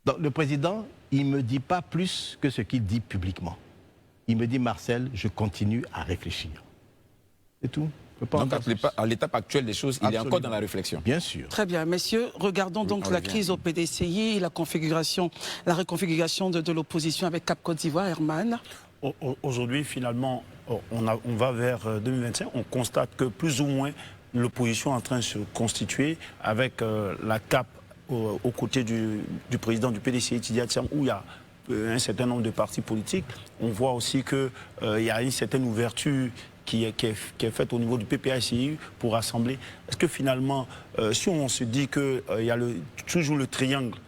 Donc le président, il ne me dit pas plus que ce qu'il dit publiquement. Il me dit, Marcel, je continue à réfléchir. C'est tout. Donc à l'étape actuelle des choses, il est encore dans la réflexion. Bien sûr. Très bien, messieurs, regardons donc la crise au PDCI, la reconfiguration de l'opposition avec Cap Côte d'Ivoire, Herman. Aujourd'hui, finalement, on va vers 2025. On constate que plus ou moins l'opposition est en train de se constituer avec la CAP aux côtés du président du PDCI, Tidiane Thiam, où il y a un certain nombre de partis politiques. On voit aussi qu'il y a une certaine ouverture qui est faite au niveau du PPACI pour rassembler. Est-ce que finalement, si on se dit qu'il y a toujours le triangle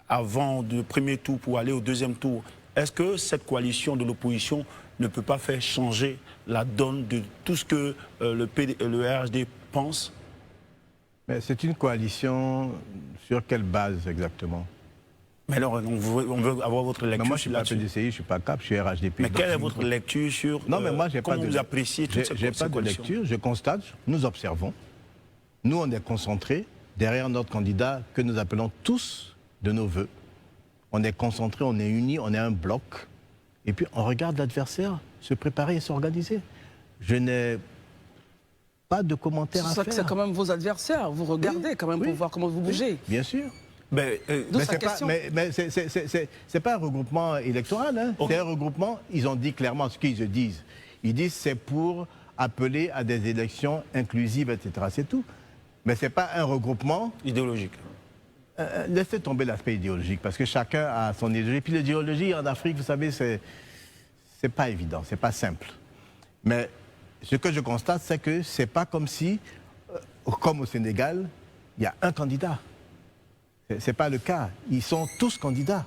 avant le premier tour pour aller au deuxième tour, est-ce que cette coalition de l'opposition ne peut pas faire changer la donne de tout ce que le RHD pense? Mais c'est une coalition sur quelle base exactement? Mais alors, on veut avoir votre lecture. Mais moi, je ne suis pas PDCI, je ne suis pas CAP, je suis RHDP. Mais quelle est votre lecture sur non, mais moi, comment vous appréciez toute cette coalition? J'ai pas de lecture, je constate, nous observons. Nous, on est concentrés derrière notre candidat que nous appelons tous de nos voeux. On est concentrés, on est unis, on est un bloc. Et puis, on regarde l'adversaire se préparer et s'organiser. Je n'ai pas de commentaires à faire. C'est quand même vos adversaires. Vous regardez quand même pour voir comment vous bougez. Bien sûr. Mais c'est pas un regroupement électoral. Hein. C'est un regroupement, ils ont dit clairement ce qu'ils disent. Ils disent c'est pour appeler à des élections inclusives, etc. C'est tout. Mais ce n'est pas un regroupement idéologique. Laissez tomber l'aspect idéologique, parce que chacun a son idéologie. Et puis l'idéologie en Afrique, vous savez, c'est pas évident, c'est pas simple. Mais ce que je constate, c'est que c'est pas comme si, comme au Sénégal, il y a un candidat. C'est pas le cas. Ils sont tous candidats.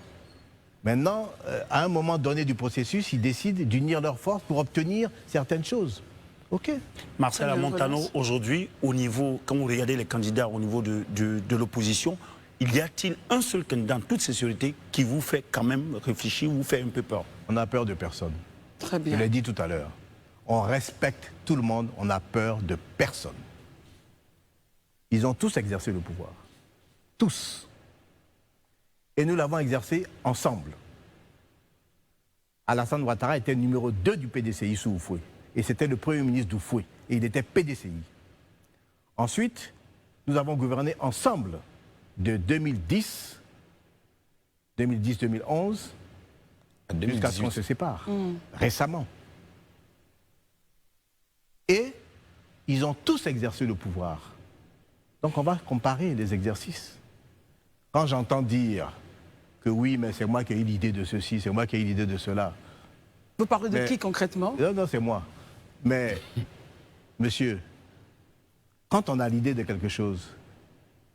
Maintenant, à un moment donné du processus, ils décident d'unir leurs forces pour obtenir certaines choses. OK. Marcel Montano, aujourd'hui, au niveau, quand vous regardez les candidats au niveau de l'opposition, y a-t-il un seul candidat en toute sincérité qui vous fait quand même réfléchir, vous fait un peu peur? On n'a peur de personne. Très bien. Je l'ai dit tout à l'heure. On respecte tout le monde, on n'a peur de personne. Ils ont tous exercé le pouvoir. Tous. Et nous l'avons exercé ensemble. Alassane Ouattara était numéro 2 du PDCI sous Oufoué. Et c'était le premier ministre d'Oufoué. Et il était PDCI. Ensuite, nous avons gouverné ensemble de 2010-2011, jusqu'à ce qu'on se sépare, récemment. Et ils ont tous exercé le pouvoir. Donc on va comparer les exercices. Quand j'entends dire que oui, mais c'est moi qui ai eu l'idée de ceci, c'est moi qui ai eu l'idée de cela. Vous parlez de qui concrètement? Non, c'est moi. Mais, monsieur, quand on a l'idée de quelque chose,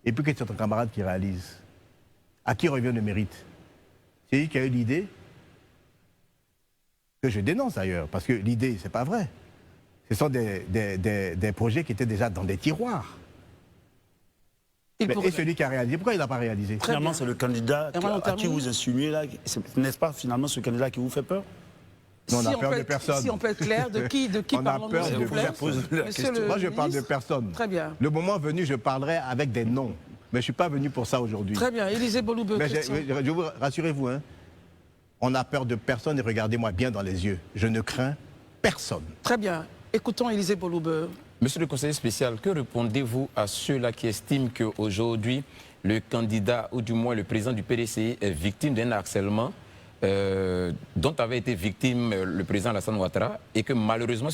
et puis que c'est ton camarade qui réalise, à qui revient le mérite? C'est lui qui a eu l'idée? que je dénonce d'ailleurs, parce que l'idée, c'est pas vrai. Ce sont des projets qui étaient déjà dans des tiroirs. Et celui qui a réalisé, pourquoi il n'a pas réalisé? Finalement, c'est le candidat à qui vous insinuez là. N'est-ce pas finalement ce candidat qui vous fait peur? Non, on a peur de personne. Si on peut être clair, de qui parlons-nous? On a peur de personne. Moi, je parle de personne. Très bien. Le moment venu, je parlerai avec des noms. Mais je ne suis pas venu pour ça aujourd'hui. Très bien. Élisée Boloubeu. Rassurez-vous, hein, on a peur de personne et regardez-moi bien dans les yeux. Je ne crains personne. Très bien. Écoutons Élisée Boloubeu. Monsieur le conseiller spécial, que répondez-vous à ceux-là qui estiment qu'aujourd'hui, le candidat, ou du moins le président du PDCI, est victime d'un harcèlement dont avait été victime le président Alassane Ouattara et que malheureusement,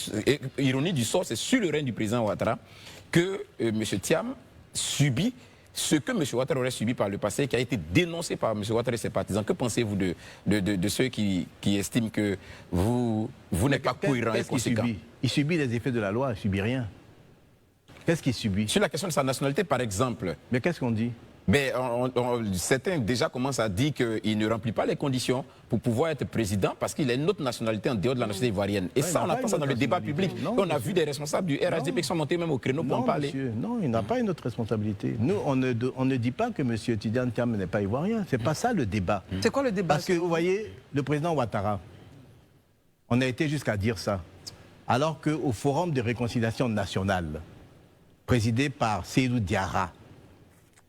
ironie du sort, c'est sur le règne du président Ouattara que M. Thiam subit ce que M. Ouattara aurait subi par le passé, qui a été dénoncé par M. Ouattara et ses partisans. Que pensez-vous de ceux qui estiment que vous n'êtes pas cohérent et conséquent? Il subit les effets de la loi, il ne subit rien. Qu'est-ce qu'il subit? Sur la question de sa nationalité, par exemple. Mais qu'est-ce qu'on dit? Mais certains déjà commencent à dire qu'il ne remplit pas les conditions pour pouvoir être président parce qu'il a une autre nationalité en dehors de la nationalité ivoirienne. Et ça, on apprend ça dans le débat public. Non, on a vu des responsables du RHDP qui sont montés même au créneau pour en parler. Monsieur, non, il n'a pas une autre responsabilité. Nous, on ne dit pas que M. Tidiane Thiam n'est pas ivoirien. C'est pas ça le débat. C'est quoi le débat? Parce que vous voyez, le président Ouattara, on a été jusqu'à dire ça. Alors qu'au Forum de réconciliation nationale, présidé par Seydou Diarra,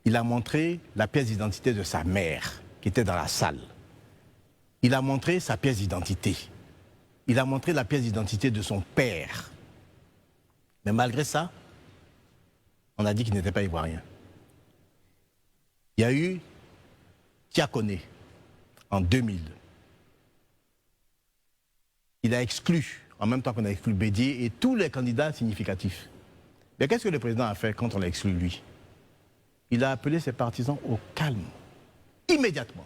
il a montré la pièce d'identité de sa mère, qui était dans la salle. Il a montré sa pièce d'identité. Il a montré la pièce d'identité de son père. Mais malgré ça, on a dit qu'il n'était pas ivoirien. Il y a eu Tiakone en 2000. Il a exclu, en même temps qu'on a exclu Bédié et tous les candidats significatifs. Mais qu'est-ce que le président a fait quand on l'a exclu lui? Il a appelé ses partisans au calme, immédiatement.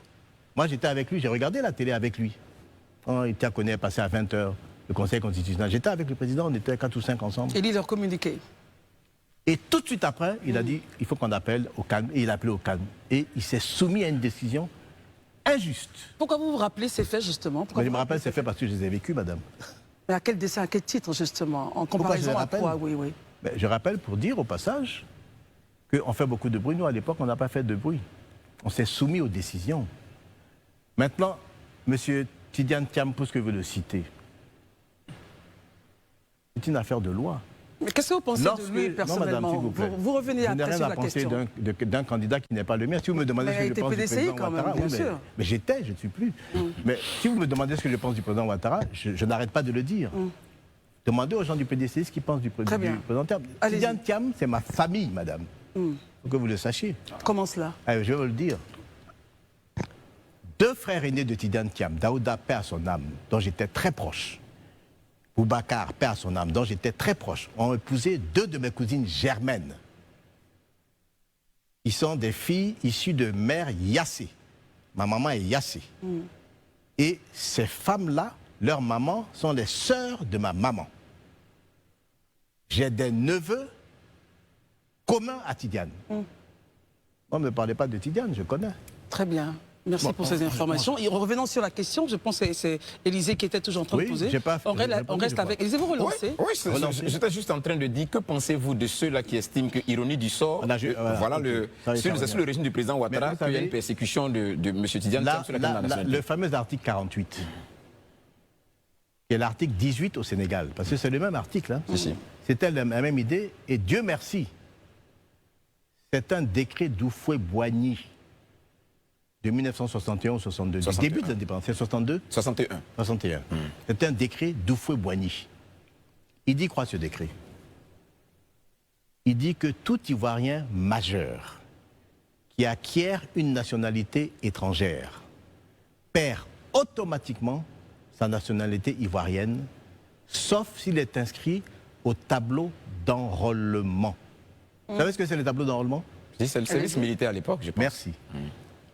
Moi, j'étais avec lui, j'ai regardé la télé avec lui. Quand il est passé à 20h, le Conseil constitutionnel. J'étais avec le président, on était 4 ou 5 ensemble. Et il leur communiquait. Et tout de suite après, il a dit, il faut qu'on appelle au calme. Et il a appelé au calme. Et il s'est soumis à une décision injuste. Pourquoi vous vous rappelez ces faits, justement? Je me rappelle ces faits parce que je les ai vécus, madame. Mais à quel dessin, à quel titre, justement? En comparaison à quoi? Oui, oui. Mais je rappelle pour dire au passage qu'on fait beaucoup de bruit. Nous, à l'époque, on n'a pas fait de bruit. On s'est soumis aux décisions. Maintenant, M. Tidiane Thiam, puisque vous le citez, c'est une affaire de loi. Mais qu'est-ce que vous pensez de lui, personnellement? Non, madame, vous revenez à la question. Je n'ai rien à penser d'un candidat qui n'est pas le mien. Si vous me demandez ce que je pense du président Ouattara, mais j'étais, je ne suis plus. Mais si vous me demandez ce que je pense du président Ouattara, je n'arrête pas de le dire. Demandez aux gens du PDCI ce qu'ils pensent du président Thiam. Tidiane Thiam, c'est ma famille, madame. Il faut que vous le sachiez. Comment cela? Je vais le dire. 2 frères aînés de Tidiane Thiam, Daouda, paix à son âme, dont j'étais très proche, Boubacar, paix à son âme, dont j'étais très proche, ont épousé 2 de mes cousines germaines. Ils sont des filles issues de mère Yassé. Ma maman est Yassé. Et ces femmes-là, leurs mamans sont les sœurs de ma maman. J'ai des neveux communs à Tidiane. On ne me parlez pas de Tidiane, je connais. Très bien. Merci pour ces informations. Et revenons sur la question, je pense que c'est Élisée qui était toujours en train de poser. On reste avec. Élisée, vous relancez? Oui, j'étais juste en train de dire, que pensez-vous de ceux-là qui estiment que, ironie du sort, sur le régime du président Ouattara, qu'il y a une persécution de M. Tidiane Thiam sur la nationalité? Le fameux article 48, qui est l'article 18 au Sénégal, parce que c'est le même article. Hein. C'était la même idée, et Dieu merci, c'est un décret d'Oufoué-Boigny de 1961-62, du début de l'indépendance. C'est 62 61. 61. C'est un décret d'Oufoué-Boigny. Il dit quoi, ce décret? Il dit que tout Ivoirien majeur qui acquiert une nationalité étrangère perd automatiquement sa nationalité ivoirienne, sauf s'il est inscrit au tableau d'enrôlement. Vous savez ce que c'est le tableau d'enrôlement? C'est le service militaire à l'époque, je pense. Merci.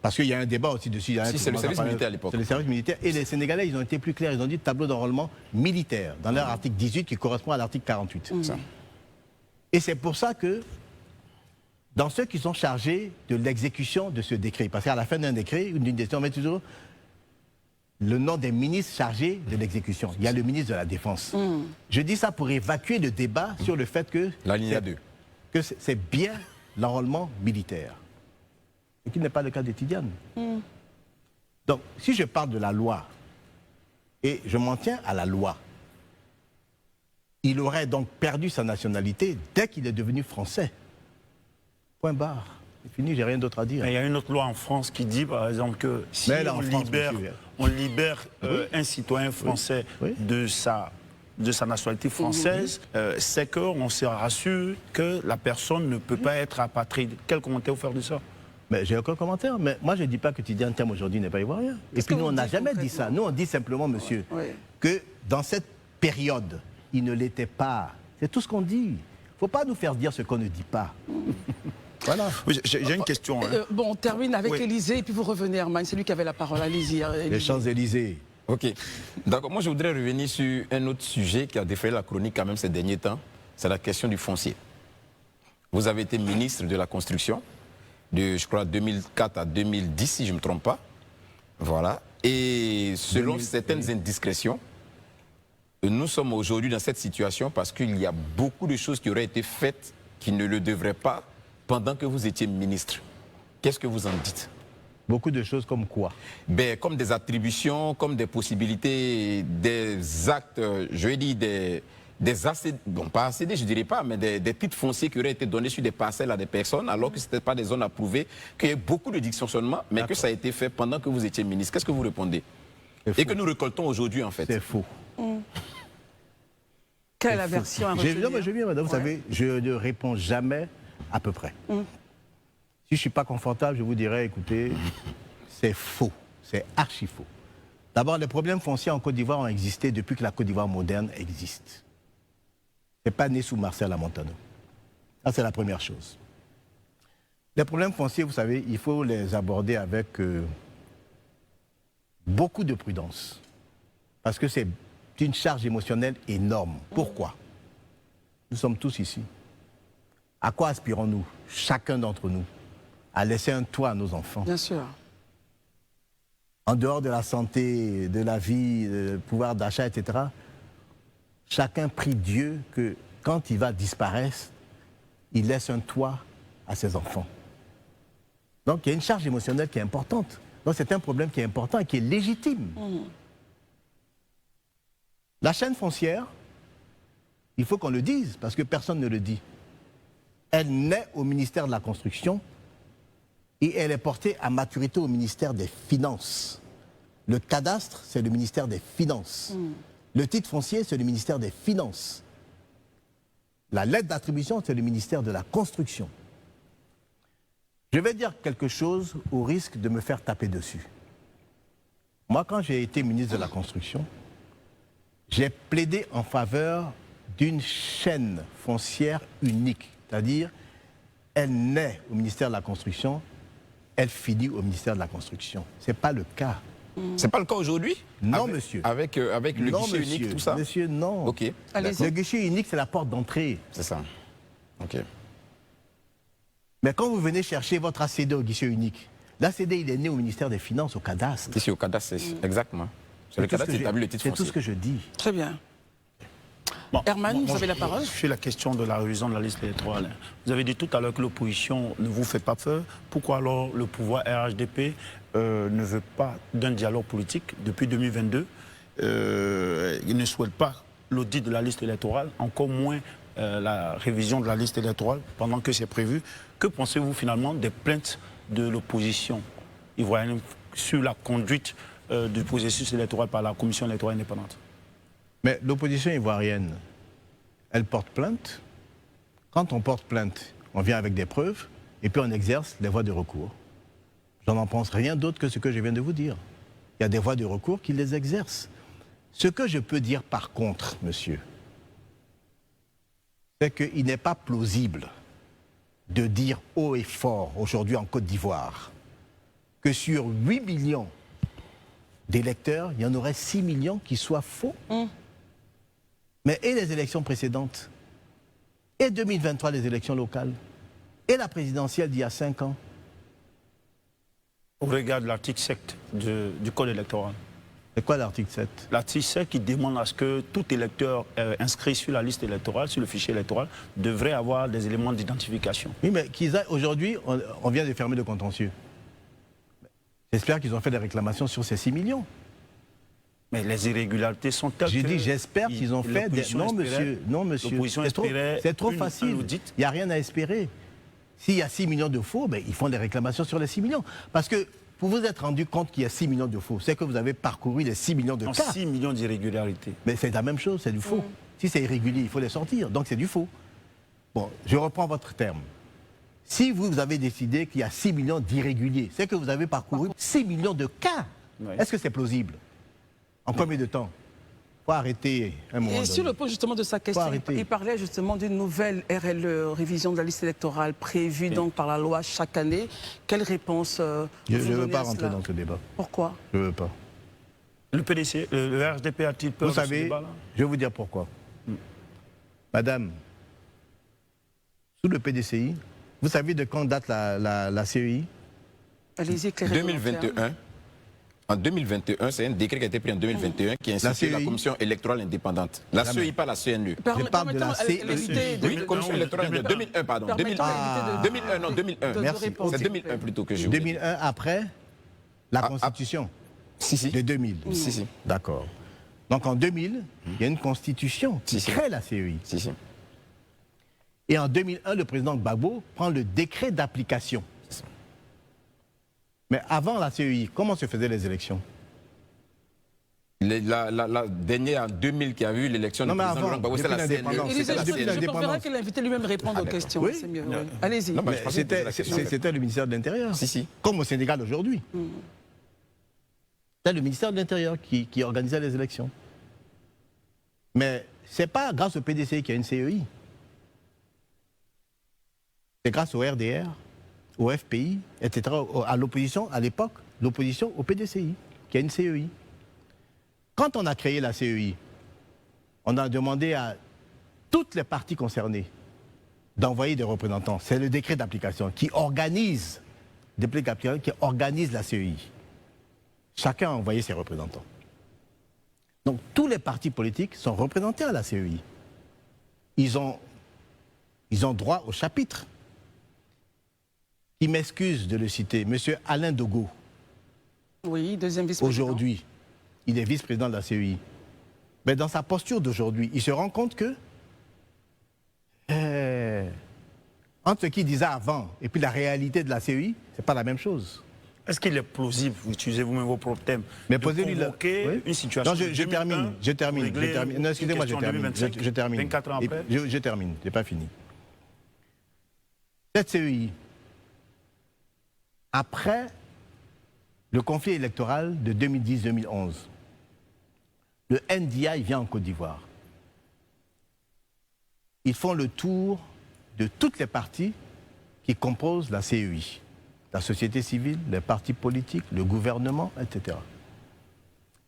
Parce qu'il y a un débat aussi dessus. C'est le service militaire à l'époque. C'est le service militaire. Et les Sénégalais, ils ont été plus clairs. Ils ont dit tableau d'enrôlement militaire, dans leur article 18 qui correspond à l'article 48. Et c'est pour ça que, dans ceux qui sont chargés de l'exécution de ce décret, parce qu'à la fin d'un décret, d'une décision, on met toujours le nom des ministres chargés de l'exécution. Il y a le ministre de la Défense. Je dis ça pour évacuer le débat sur le fait que... L'alinéa 2. Que c'est bien l'enrôlement militaire. Ce qui n'est pas le cas de Tidiane. Donc, si je parle de la loi, et je m'en tiens à la loi, il aurait donc perdu sa nationalité dès qu'il est devenu français. Point barre. C'est fini, j'ai rien d'autre à dire. Il y a une autre loi en France qui dit, par exemple, que si on libère un citoyen français de sa nationalité française, c'est qu'on se rassure que la personne ne peut pas être apatride. Quel commentaire vous faire de ça? Mais j'ai aucun commentaire. Mais moi, je ne dis pas que Tidiane Thiam aujourd'hui n'est pas ivoirien. Et puis nous, on n'a jamais dit ça. Nous, on dit simplement, monsieur, que dans cette période, il ne l'était pas. C'est tout ce qu'on dit. Il ne faut pas nous faire dire ce qu'on ne dit pas. Voilà. Oui, j'ai une question. Bon, on termine avec Élysée et puis vous revenez, Herman. C'est lui qui avait la parole. Allez-y. Les Champs-Élysées. Ok. D'accord. Moi, je voudrais revenir sur un autre sujet qui a défrayé la chronique quand même ces derniers temps. C'est la question du foncier. Vous avez été ministre de la Construction de, je crois, 2004 à 2010, si je ne me trompe pas. Voilà. Et selon certaines indiscrétions, nous sommes aujourd'hui dans cette situation parce qu'il y a beaucoup de choses qui auraient été faites qui ne le devraient pas pendant que vous étiez ministre. Qu'est-ce que vous en dites? Beaucoup de choses comme quoi? Ben, comme des attributions, comme des possibilités, des actes, je vais dire des ACD, bon pas ACD je dirais pas, mais des titres fonciers qui auraient été donnés sur des parcelles à des personnes alors que ce n'était pas des zones approuvées, qu'il y a beaucoup de dysfonctionnements, mais que ça a été fait pendant que vous étiez ministre. Qu'est-ce que vous répondez? Et que nous récoltons aujourd'hui en fait. C'est faux. Quelle est la version à retenir? Je viens, madame, vous savez, je ne réponds jamais à peu près. Si je ne suis pas confortable, je vous dirais, écoutez, c'est faux, c'est archi faux. D'abord, les problèmes fonciers en Côte d'Ivoire ont existé depuis que la Côte d'Ivoire moderne existe. Ce n'est pas né sous Marcel Amontano. Ça, c'est la première chose. Les problèmes fonciers, vous savez, il faut les aborder avec beaucoup de prudence. Parce que c'est une charge émotionnelle énorme. Pourquoi? Nous sommes tous ici. À quoi aspirons-nous, chacun d'entre nous? À laisser un toit à nos enfants. Bien sûr. En dehors de la santé, de la vie, du pouvoir d'achat, etc., chacun prie Dieu que quand il va disparaître, il laisse un toit à ses enfants. Donc il y a une charge émotionnelle qui est importante. Donc c'est un problème qui est important et qui est légitime. La chaîne foncière, il faut qu'on le dise, parce que personne ne le dit. Elle naît au ministère de la Construction et elle est portée à maturité au ministère des Finances. Le cadastre, c'est le ministère des Finances. Le titre foncier, c'est le ministère des Finances. La lettre d'attribution, c'est le ministère de la Construction. Je vais dire quelque chose au risque de me faire taper dessus. Moi, quand j'ai été ministre de la Construction, j'ai plaidé en faveur d'une chaîne foncière unique. C'est-à-dire, elle naît au ministère de la Construction, elle finit au ministère de la Construction. Ce n'est pas le cas. C'est pas le cas aujourd'hui? Non, monsieur. Avec le guichet unique, tout ça? Monsieur, non. Ok. Le guichet unique, c'est la porte d'entrée. C'est ça. Ok. Mais quand vous venez chercher votre ACD au guichet unique, l'ACD, il est né au ministère des Finances, au cadastre. Ici, au cadastre, exactement. C'est le cadastre qui établit le titre foncier. C'est tout ce que je dis. Très bien. Bon, Herman, vous avez la parole. Sur la question de la révision de la liste électorale, vous avez dit tout à l'heure que l'opposition ne vous fait pas peur. Pourquoi alors le pouvoir RHDP ne veut pas d'un dialogue politique depuis 2022? Il ne souhaite pas l'audit de la liste électorale, encore moins la révision de la liste électorale pendant que c'est prévu. Que pensez-vous finalement des plaintes de l'opposition ivoirienne sur la conduite du processus électoral par la Commission électorale indépendante? Mais l'opposition ivoirienne, elle porte plainte. Quand on porte plainte, on vient avec des preuves et puis on exerce les voies de recours. Je n'en pense rien d'autre que ce que je viens de vous dire. Il y a des voies de recours qui les exercent. Ce que je peux dire par contre, monsieur, c'est qu'il n'est pas plausible de dire haut et fort aujourd'hui en Côte d'Ivoire que sur 8 millions d'électeurs, il y en aurait 6 millions qui soient faux. Mais et les élections précédentes? Et 2023, les élections locales? Et la présidentielle d'il y a 5 ans? Au regard de l'article 7 du Code électoral. C'est quoi l'article 7? L'article 7 qui demande à ce que tout électeur inscrit sur la liste électorale, sur le fichier électoral, devrait avoir des éléments d'identification. Oui, mais aujourd'hui, on vient de fermer le contentieux. J'espère qu'ils ont fait des réclamations sur ces 6 millions. Mais les irrégularités sont telles que... J'ai dit, j'espère qu'ils ont fait des... Non, monsieur, c'est trop facile. Il n'y a rien à espérer. S'il y a 6 millions de faux, ben, ils font des réclamations sur les 6 millions. Parce que vous vous êtes rendu compte qu'il y a 6 millions de faux. C'est que vous avez parcouru les 6 millions de cas. 6 millions d'irrégularités. Mais c'est la même chose, c'est du faux. Si c'est irrégulier, il faut les sortir. Donc c'est du faux. Bon, je reprends votre terme. Si vous avez décidé qu'il y a 6 millions d'irréguliers, c'est que vous avez parcouru 6 millions de cas. Oui. Est-ce que c'est plausible? En combien de temps? Il faut arrêter un moment. Et sur le point justement de sa question, il parlait justement d'une nouvelle RLE, révision de la liste électorale prévue donc par la loi chaque année. Quelle réponse je ne veux pas rentrer dans ce débat. Pourquoi? Je ne veux pas. Le PDC, le RHDP a-t-il peur de ce débat-là? Je vais vous dire pourquoi. Madame, sous le PDCI, vous savez de quand date la CEI? Allez-y, éclairez. 2021. En 2021, c'est un décret qui a été pris en 2021 qui institue la Commission électorale indépendante. La CEI, pas la CNE. Je parle de la CEI. Oui, Commission électorale indépendante. 2001, pardon. 2001, non, 2001. Merci. C'est 2001 plutôt que je 2001 après la Constitution de 2000. Si. D'accord. Donc en 2000, il y a une Constitution qui crée la CEI. Et en 2001, le président Gbagbo prend le décret d'application. Mais avant la CEI, comment se faisaient les élections? La dernière en 2000 qui a eu l'élection du président Laurent Gbagbo, c'est la CNE. Je préférerais que l'invité lui-même réponde aux questions. Oui. C'est mieux. Allez-y. C'était le ministère de l'Intérieur. Comme au Sénégal aujourd'hui. C'était le ministère de l'Intérieur qui organisait les élections. Mais ce n'est pas grâce au PDC qu'il y a une CEI. C'est grâce au RDR, au FPI, etc., à l'opposition, à l'époque, l'opposition au PDCI, qui a une CEI. Quand on a créé la CEI, on a demandé à toutes les parties concernées d'envoyer des représentants. C'est le décret d'application qui organise la CEI. Chacun a envoyé ses représentants. Donc tous les partis politiques sont représentés à la CEI. Ils ont droit au chapitre. Il m'excuse de le citer, M. Alain Dogo. Oui, deuxième vice-président. Aujourd'hui, il est vice-président de la CEI. Mais dans sa posture d'aujourd'hui, il se rend compte que entre ce qu'il disait avant et puis la réalité de la CEI, ce n'est pas la même chose. Est-ce qu'il est plausible, vous utilisez vous-même vos propres thèmes, mais de convoquer une situation? Non, je termine. Non, excusez-moi, je termine. 24 ans après. Je termine, je n'ai pas fini. Cette CEI, après le conflit électoral de 2010-2011, le NDI vient en Côte d'Ivoire. Ils font le tour de toutes les parties qui composent la CEI. La société civile, les partis politiques, le gouvernement, etc.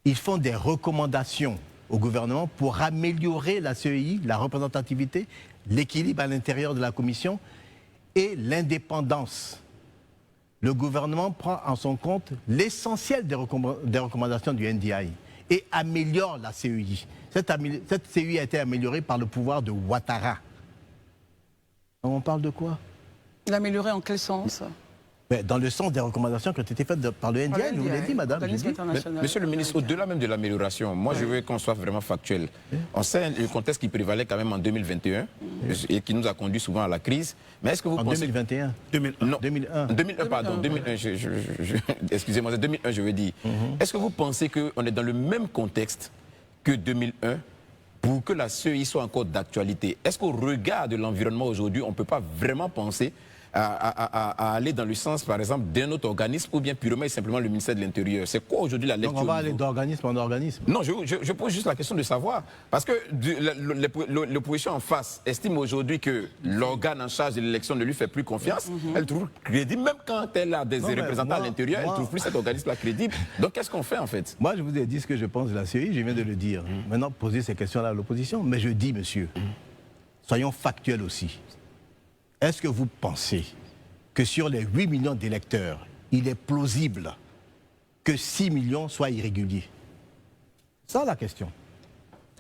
Ils font des recommandations au gouvernement pour améliorer la CEI, la représentativité, l'équilibre à l'intérieur de la commission et l'indépendance. Le gouvernement prend en son compte l'essentiel des recommandations du NDI et améliore la CEI. Cette CEI a été améliorée par le pouvoir de Ouattara. On parle de quoi? L'améliorer en quel sens? Dans le sens des recommandations qui ont été faites par le NDI, je vous l'ai dit, madame. Monsieur le ministre, au-delà même de l'amélioration, moi je veux qu'on soit vraiment factuel. On sait le contexte qui prévalait quand même en 2021 et qui nous a conduit souvent à la crise. Mais est-ce que vous pensez... 2021 Non, 2001. 2001, pardon. 2001, excusez-moi, c'est 2001, je veux dire. Est-ce que vous pensez qu'on est dans le même contexte que 2001 pour que la CEI soit encore d'actualité? Est-ce qu'au regard de l'environnement aujourd'hui, on ne peut pas vraiment penser à aller dans le sens, par exemple, d'un autre organisme ou bien purement et simplement le ministère de l'Intérieur? C'est quoi aujourd'hui la lecture? Donc on va aller d'organisme en organisme? Non, je pose juste la question de savoir. Parce que l'opposition en face estime aujourd'hui que l'organe en charge de l'élection ne lui fait plus confiance. Elle trouve crédible, même quand elle a des représentants à l'intérieur, elle ne trouve plus cet organisme-là crédible. Donc qu'est-ce qu'on fait en fait? Moi, je vous ai dit ce que je pense de la CEI, je viens de le dire. Maintenant, posez ces questions-là à l'opposition. Mais je dis, monsieur, soyons factuels aussi. Est-ce que vous pensez que sur les 8 millions d'électeurs, il est plausible que 6 millions soient irréguliers? Ça la question.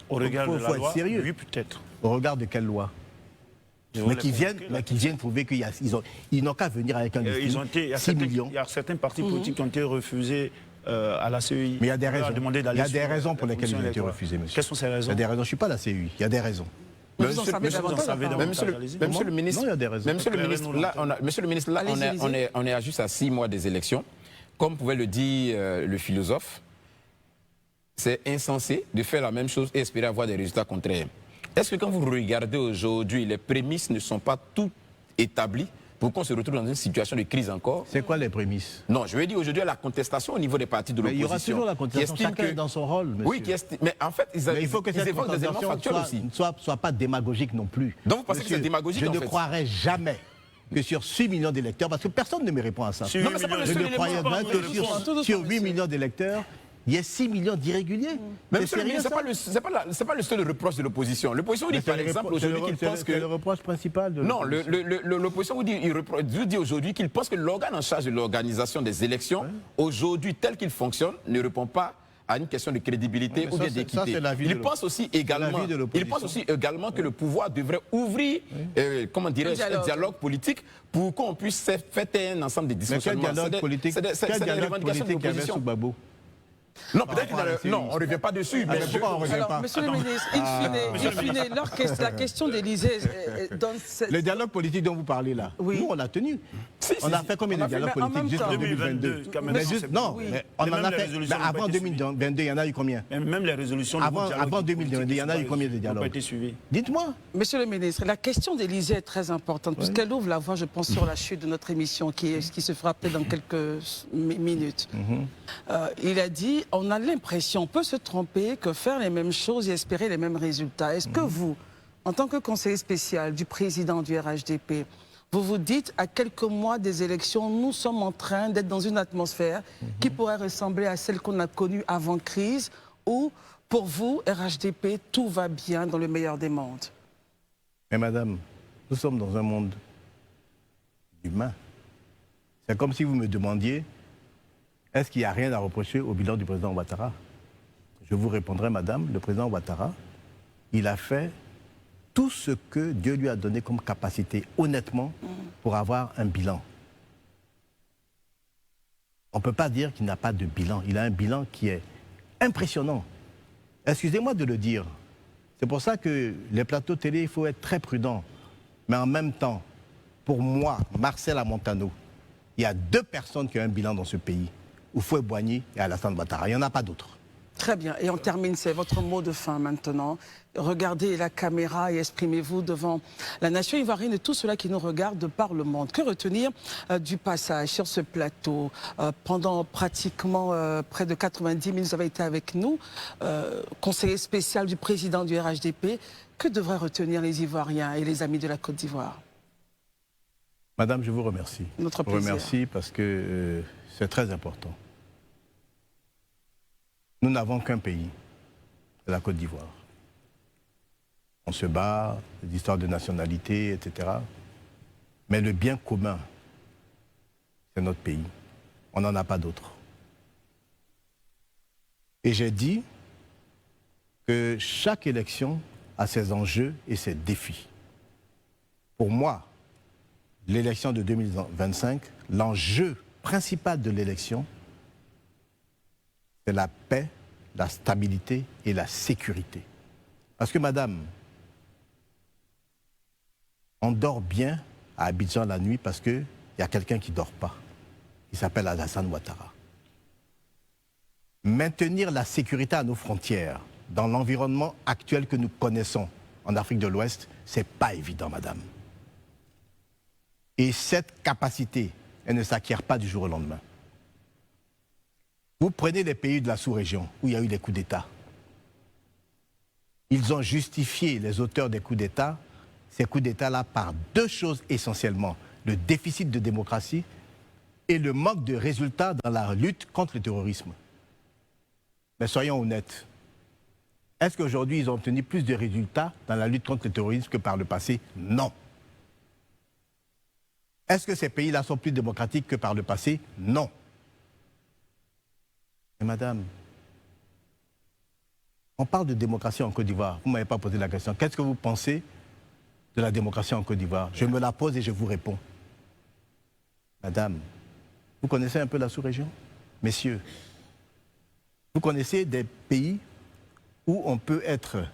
Au regard de la faut loi, être sérieux. oui, peut-être. Au regard de quelle loi? Mais qui viennent prouver qu'ils n'ont qu'à venir avec un listing. Il y a certains partis politiques qui ont été refusés à la CEI. Mais il y a des raisons. Il y a des raisons pour lesquelles ils ont été refusés, monsieur. Quelles sont ces raisons? Il y a des raisons. Je ne suis pas à la CEI. Il y a des raisons. Monsieur le ministre, il y a des raisons. Monsieur le ministre, là, on est à juste à 6 mois des élections. Comme pouvait le dire le philosophe, c'est insensé de faire la même chose et espérer avoir des résultats contraires. Est-ce que quand vous regardez aujourd'hui, les prémices ne sont pas toutes établies pour qu'on se retrouve dans une situation de crise encore? C'est quoi les prémices? Non, je veux dire aujourd'hui, la contestation au niveau des partis de l'opposition. Il y aura toujours la contestation, chacun est dans son rôle, monsieur. Oui, mais en fait, il faut que cette évoquent des éléments factuels aussi. Ne soit pas démagogique non plus. Donc vous pensez que c'est démagogique en fait? Je ne croirais jamais que sur 6 millions d'électeurs, parce que personne ne me répond à ça. Non, mais c'est pas le seul élément. Je ne croyais pas que sur 8 millions d'électeurs, il y a 6 millions d'irréguliers. Même ce n'est pas le seul reproche de l'opposition. L'opposition vous dit par exemple aujourd'hui qu'il pense que... C'est le reproche principal de non, l'opposition vous dit aujourd'hui qu'il pense que l'organe en charge de l'organisation des élections, aujourd'hui tel qu'il fonctionne, ne répond pas à une question de crédibilité ou bien d'équité. Il pense aussi également que le pouvoir devrait ouvrir comment dirais-je, un dialogue politique pour qu'on puisse faire un ensemble de dysfonctionnements. Quel dialogue politique il y avait sous Gbagbo? Non, peut-être non, on ne revient pas dessus. Mais pourquoi on ne revient pas? Monsieur le ministre, in fine, la question d'Élysée donne... Le dialogue politique dont vous parlez là, nous on a tenu. On a fait combien de dialogues politiques juste en 2022? Non, on en a fait. Avant 2022, il y en a eu combien? Même les résolutions... Avant 2022, il y en a eu combien de dialogues? Dites-moi. Monsieur le ministre, la question d'Élysée est très importante, puisqu'elle ouvre la voie, je pense, sur la chute de notre émission, qui se fera peut-être dans quelques minutes. Il a dit... On a l'impression, on peut se tromper, que faire les mêmes choses et espérer les mêmes résultats. Est-ce que vous, en tant que conseiller spécial du président du RHDP, vous vous dites, à quelques mois des élections, nous sommes en train d'être dans une atmosphère qui pourrait ressembler à celle qu'on a connue avant crise, où, pour vous, RHDP, tout va bien dans le meilleur des mondes? Mais madame, nous sommes dans un monde humain. C'est comme si vous me demandiez... Est-ce qu'il n'y a rien à reprocher au bilan du président Ouattara? Je vous répondrai, madame, le président Ouattara, il a fait tout ce que Dieu lui a donné comme capacité, honnêtement, pour avoir un bilan. On ne peut pas dire qu'il n'a pas de bilan. Il a un bilan qui est impressionnant. Excusez-moi de le dire. C'est pour ça que les plateaux télé, il faut être très prudent. Mais en même temps, pour moi, Marcel Amontano, il y a 2 personnes qui ont un bilan dans ce pays. Houphouët-Boigny et Alassane Ouattara. Il n'y en a pas d'autres. Très bien. Et on termine, c'est votre mot de fin maintenant. Regardez la caméra et exprimez-vous devant la nation ivoirienne et tout cela qui nous regarde de par le monde. Que retenir du passage sur ce plateau? Pendant pratiquement près de 90 minutes, vous avez été avec nous, conseiller spécial du président du RHDP. Que devraient retenir les Ivoiriens et les amis de la Côte d'Ivoire? Madame, je vous remercie. Notre plaisir. Je vous remercie parce que c'est très important. Nous n'avons qu'un pays, c'est la Côte d'Ivoire. On se bat, des histoires de nationalité, etc. Mais le bien commun, c'est notre pays. On n'en a pas d'autre. Et j'ai dit que chaque élection a ses enjeux et ses défis. Pour moi, l'élection de 2025, l'enjeu principal de l'élection, c'est la paix, la stabilité et la sécurité. Parce que, madame, on dort bien à Abidjan la nuit parce qu'il y a quelqu'un qui ne dort pas. Il s'appelle Alassane Ouattara. Maintenir la sécurité à nos frontières, dans l'environnement actuel que nous connaissons en Afrique de l'Ouest, ce n'est pas évident, madame. Et cette capacité, elle ne s'acquiert pas du jour au lendemain. Vous prenez les pays de la sous-région où il y a eu des coups d'État. Ils ont justifié, les auteurs des coups d'État, ces coups d'État-là par 2 choses essentiellement. Le déficit de démocratie et le manque de résultats dans la lutte contre le terrorisme. Mais soyons honnêtes. Est-ce qu'aujourd'hui ils ont obtenu plus de résultats dans la lutte contre le terrorisme que par le passé? Non. Est-ce que ces pays-là sont plus démocratiques que par le passé? Non. Mais madame, On parle de démocratie en Côte d'Ivoire. Vous ne m'avez pas posé la question. Qu'est-ce que vous pensez de la démocratie en Côte d'Ivoire? Je me la pose et je vous réponds. Madame, vous connaissez un peu la sous-région? Messieurs, vous connaissez des pays où on peut être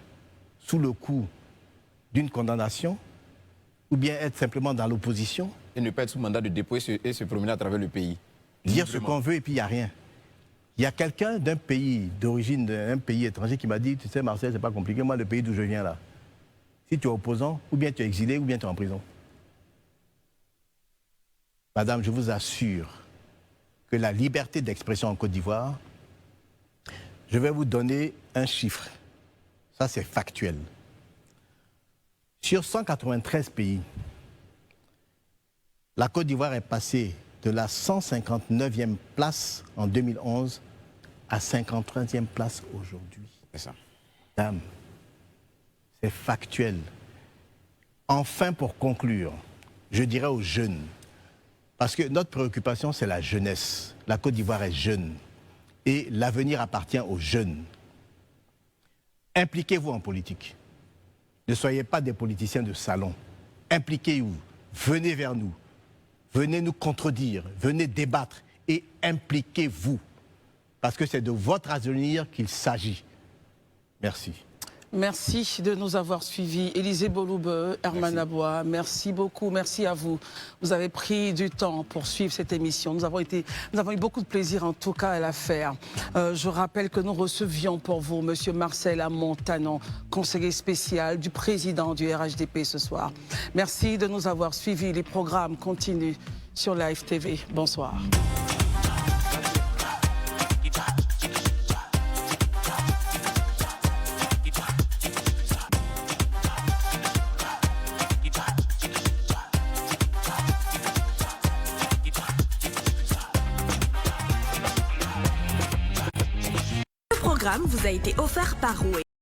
sous le coup d'une condamnation ou bien être simplement dans l'opposition? Et ne pas être sous mandat de dépôt et se promener à travers le pays. Dire ce qu'on veut et puis il n'y a rien. Il y a quelqu'un d'un pays d'origine, d'un pays étranger qui m'a dit, tu sais Marcel, c'est pas compliqué, moi le pays d'où je viens là, si tu es opposant, ou bien tu es exilé, ou bien tu es en prison. Madame, je vous assure que la liberté d'expression en Côte d'Ivoire, je vais vous donner un chiffre. Ça, c'est factuel. Sur 193 pays, la Côte d'Ivoire est passée de la 159e place en 2011 à 53e place aujourd'hui. C'est ça. Madame, c'est factuel. Enfin, pour conclure, je dirais aux jeunes, parce que notre préoccupation, c'est la jeunesse. La Côte d'Ivoire est jeune et l'avenir appartient aux jeunes. Impliquez-vous en politique. Ne soyez pas des politiciens de salon. Impliquez-vous. Venez vers nous. Venez nous contredire. Venez débattre et impliquez-vous. Parce que c'est de votre avenir qu'il s'agit. Merci. Merci de nous avoir suivis. Élisée Boloube, Herman Aboua, merci beaucoup, merci à vous. Vous avez pris du temps pour suivre cette émission. Nous avons eu beaucoup de plaisir en tout cas à la faire. Je rappelle que nous recevions pour vous M. Marcel Amon-Tanon, conseiller spécial du président du RHDP ce soir. Merci de nous avoir suivis. Les programmes continuent sur Live TV. Bonsoir. Vous a été offert par Rouet.